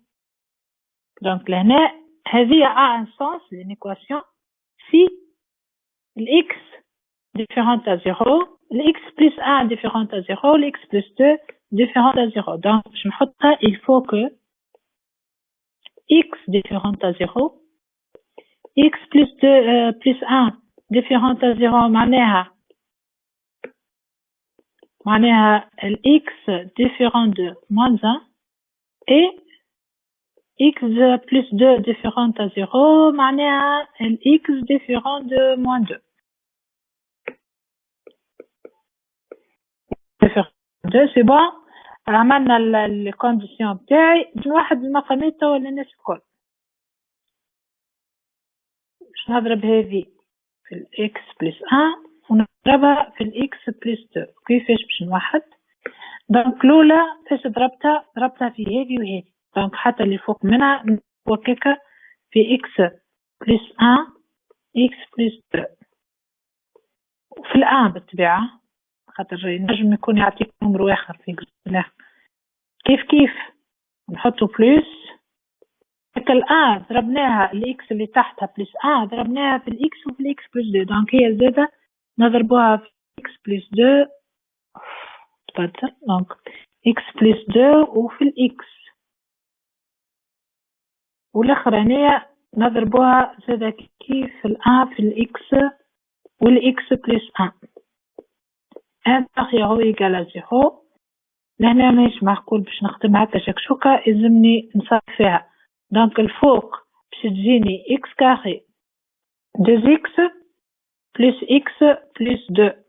دونك لهنا هذه a un sens l'équation si الx différente à 0 الx plus 1 différente à 0 الx plus 2 différente à 0. donc باش نحطها il faut que x différente à 0 x plus 2 plus 1 différente à 0 معناها الx différent de moins 1 et x plus 2 différente à 0 معناها الx différent de moins 2. c'est bon. عملنا الكونديسيون بتاعي بواحد المقامات ولا الناس الكل. باش نضرب هذه في الإكس بلس 1 ونضربها في الإكس بلس 2. كيفاش باش نوحد؟ دونك الأولى فاش ضربتها في هذه وهذه. دونك حتى اللي فوق منها وكاكا في إكس بلس 1 إكس بلس 2 وفي الآن بالطبيعة خاطر ينجم يكون يعطيك نمر آخر في إكس. كيف نحطو بلس هكا الآن ضربناها الإكس اللي تحتها بلس ضربناها في الإكس وفي الإكس بلس 2. دونك هي زادة نضربوها في إكس بلس 2 تبدل. دونك إكس بلس 2 وفي الإكس والأخرانية نضربوها زادة كيف الآن في الإكس والإكس بلس 1 inférieur ou égal à 0. لهنا ماهيش معقول باش نخدم هكا شكشوكة يلزمني نصفيها. دونك الفوق باش تجيني x carré 2x plus x plus 2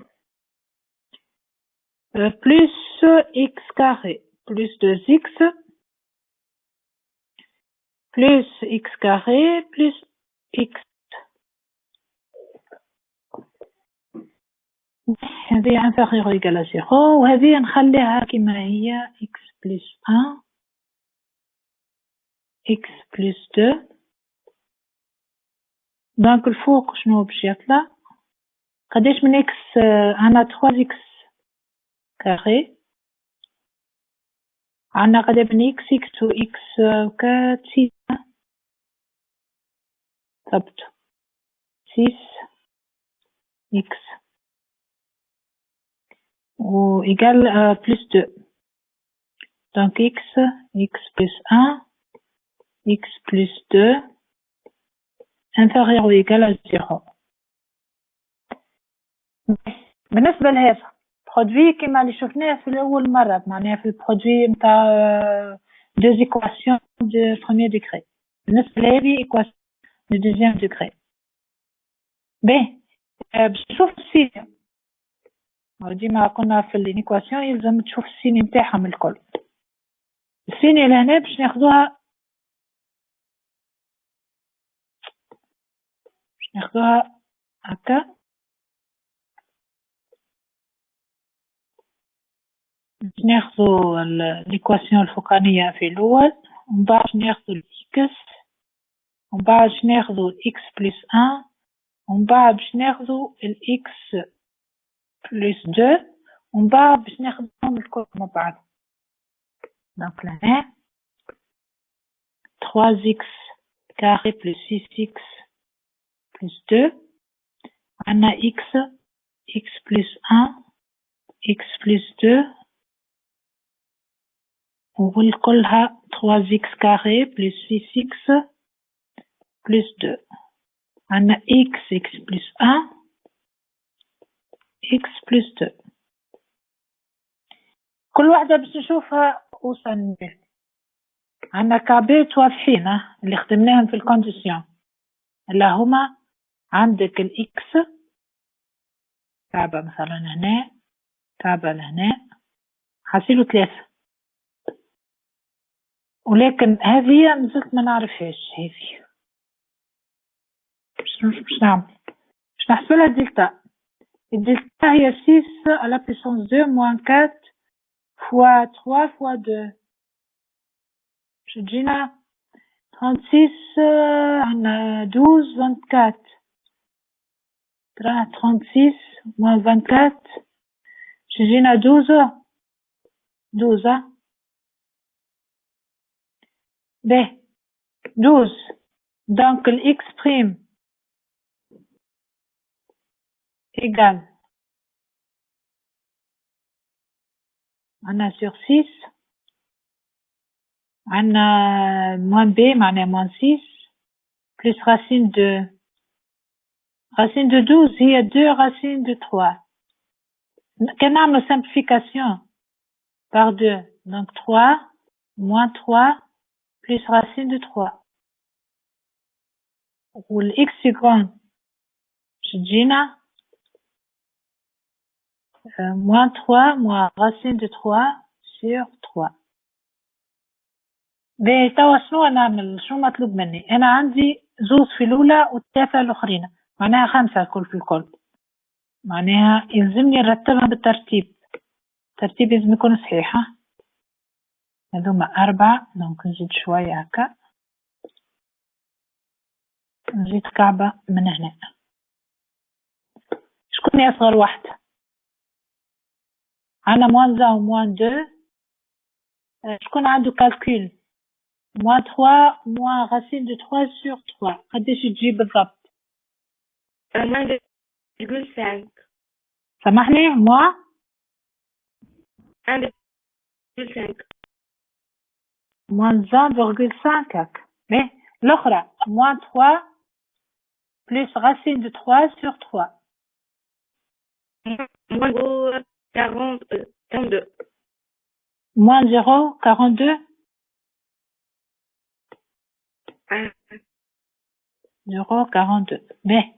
plus x carré plus 2x plus x carré plus x. هذه inférieur ou égal à 0 وهذه نخليها كما هي x plus 1 x plus 2. دونك الفوق شنو باش يطلع؟ قداش من x؟ عنا 3x كاري. عنا قدا من x و x وكا 6 ثبت 6x ou égal plus 2. Donc x plus 1 x plus 2 inférieur ou égal à 0. بالنسبة لهذا برودوي كما اللي شفناه في الأول مرة معناها في البرودوي متاع deux équations de premier degré. بالنسبة لهذه équation de deuxième degré. باهي باش نشوف السين. ديما كنا في الإيكواسيون يلزم تشوف السين نتاعهم الكل. السينيا لهنا باش ناخدوها هكا. باش ناخدو الإيكواسيون الفوقانية في الأول، ومن بعد ناخدو الإكس، ومن بعد ناخدو الإكس بلس 1، ومن بعد باش ناخدو الإكس بلس 2، ومن بعد باش ناخدهم الكل مع بعض. دونك لهنا 3x carré plus 6x plus 2 عندنا x plus 1 x plus 2 وكلها 3x carré plus 6x plus 2 عندنا x plus 1 x plus 2. كل واحدة باش نشوفها وصلنا. عندنا كعبات واضحين اللي خدمناهم في الكونديسيون، اللي هما عندك الإكس كعبة مثلا هنا، كعبة لهنا، حصيلوا 3. ولكن هذه مازلت ما نعرفهاش. هذه باش نعمل، باش نحسبلها دلتا. الدلتا هي 6 à la puissance 2 moins 4 fois 3 fois 2 باش تجينا 36. عندنا 12 24 36 moins 24 باش تجينا 12 باهي 12. دونك الإكس بريم إيجال عندنا sur 6 عندنا moins b معناها moins 6 plus racine de 12 هي 2 racine de 3. كان نعملو simplification par 2 donc 3 moins 3 plus racine de 3 والإكس يكون باش تجينا moins 3 moins racine de 3 sur 3. باهي توا شنو نعمل؟ شنو مطلوب مني؟ أنا عندي 2 في الأولى و3 الأخرين، معناها 5 الكل في الكل، معناها يلزمني نرتبها بالترتيب. الترتيب لازم يكون صحيح. هذوما 4 دونك نزيد شوية هكا، نزيد كعبة من هنا. شكون أصغر واحدة؟ عندنا moins 1 و moins 2. شكون عنده calcul؟ moins 3 moins racine de 3 sur 3 قداش تجي بالضبط؟ moins 2,5. سامحني moins 1,5. moins 1,5 هكا. باهي الأخرى moins 3 plus racine de 3 sur 3 moins 0,42. moins 0,42 0,42. باهي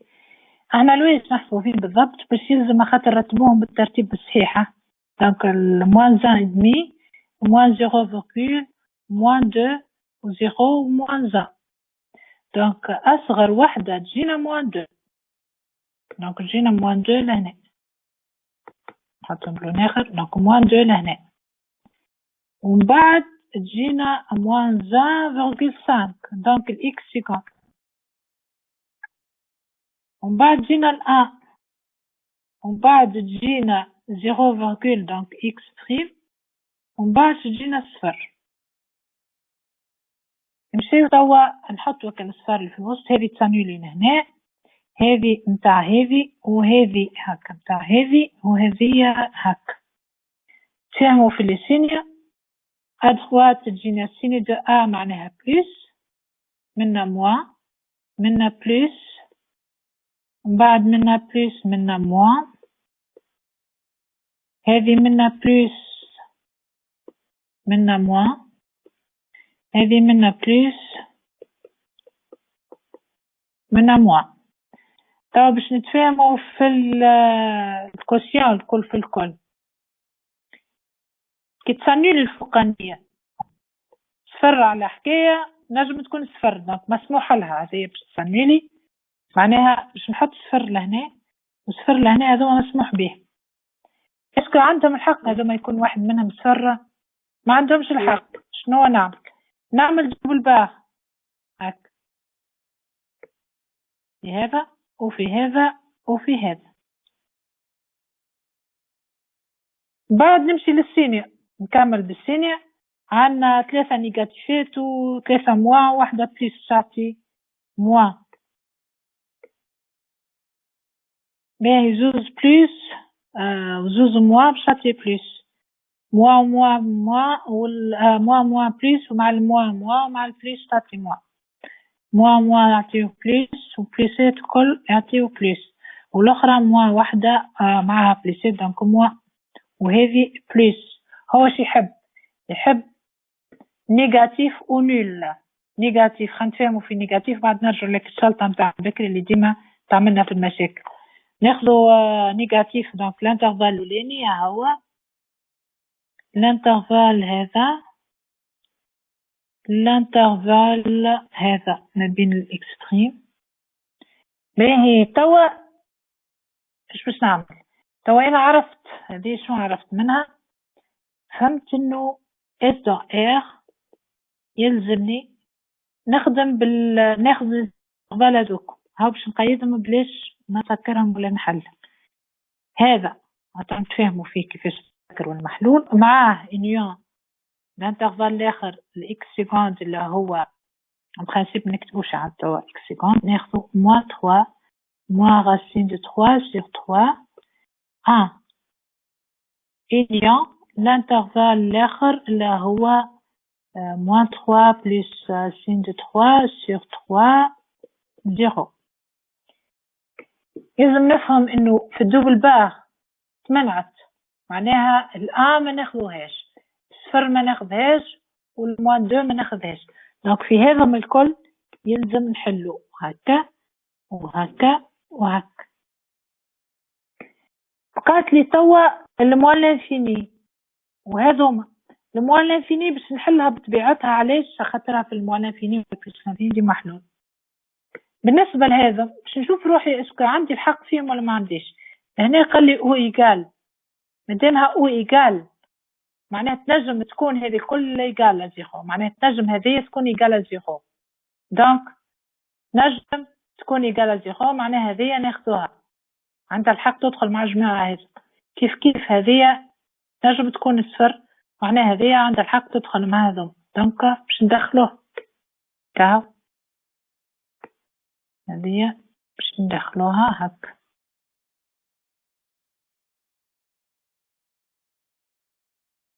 احنا لويش محفوظين بالضبط باش يلزم خاطر نرتبوهم بالترتيب الصحيحة. دونك moins 1,5 moins 0, moins 2 و 0 و moins 1. دونك أصغر وحدة تجينا moins 2. دونك تجينا moins 2 لهنا، نحطهم بلون آخر. دونك moins 2 لهنا، ومن بعد تجينا moins 1,5 دونك الإكس يكون، ومن بعد تجينا الأ، ومن بعد تجينا 0, دونك إكس بريم، ومن بعد تجينا صفر. نمشيو توا نحطو الصفار اللي في الوسط. هذه تسانيولين هنا، هذه متاع هذه، وهذه هكا متاع هذه، وهذه هكا. تفهموا في السينيا أدخوات تجينا السيني دو أ معناها بلس، منا موان، منا بلس، من بعد منا بلس منا موان، هذه منا بلس منا موان، هذه منا بلس منا موان. توا باش نتفاهموا في الكوسيون الكل في الكل. كي تسنيل الفوقانية صفر على حكاية نجم تكون صفر، دونك مسموح لها هذه باش تسميلي، معناها باش نحط صفر لهنا وصفر لهنا، هذوما مسموح به. اسكو عندهم الحق هذوما يكون واحد منهم صفر؟ ما عندهمش الحق. شنو نعمل جبل باه هاك في هذا وفي هذا وفي هذا. بعد نمشي للسينيا، نكمل بالسينيا. عندنا 3 نيجاتيفات و3 موا، واحدة بليس تعطي موا. باهي زوز بليس وزوز موا باش تعطي بليس. موا موا موا موا موا بليس، ومع الموا موا ومع البليس تعطي موا. موا موا يعطيو بليس، وبليسات الكل يعطيو بليس، والاخرى موا واحدة معها بليسات، دونك موا وهذه بليس. هو شي يحب نيجاتيف ونول. نيجاتيف خنتفهمو في نيجاتيف، بعد نرجع لك الشلطة متاع بكري اللي ديما تعملنا في المشاكل. ناخذو نيجاتيف، دونك الانترفال الاولاني هو الانترفال هذا ما بين الاكستريم. باهي توا ايش باش نعمل؟ توا انا عرفت هذه، شنو عرفت منها؟ فهمت انه اس دو ار يلزمني نخدم ناخذ الانترفال هذوك، هاو باش نقيدهم بلاش نفكرهم ولا نحل. هذا عم تفهموا فيه كيفاش نفكر والمحلول، معاه انيون الانترفال الاخر الاكس سيكوند اللي هو برانسيب نكتبوش على توا اكس سيكوند، ناخذو موان 3 موان راسين دو 3 sur 3 1 انيون الانترفال الاخر اللي هو موان 3 بلس راسين دو 3 sur 3 0. لازم نفهم انه في الدوبل بار تمنعت، معناها الان ما ناخذوهاش، الصفر ما ناخذهاش، والموان 2 ما ناخذهاش. دونك في هذا من الكل يلزم نحلو هكا وهكا وهكا. بقات لي توا الموان لانفيني، وهذوما الموان لانفيني باش نحلها بطبيعتها. علاش؟ خاطرها في الموان لانفيني دي محلول. بالنسبة لهذا باش نشوف روحي اسكو عندي الحق فيهم ولا ما عنديش. هنا قال لي او ايكال، مادامها او ايكال معناها تنجم تكون هذه كل ايكال زيرو، معناها تنجم هذه تكون ايكال زيرو، دونك نجم تكون ايكال زيرو، معناها هذه ناخذوها عندها الحق تدخل مع الجماعة هذه. كيف هذه نجم تكون صفر، معناها هذه عندها الحق تدخل مع هذوم، دونك باش ندخلوه كاو هذه باش ندخلوها هكا.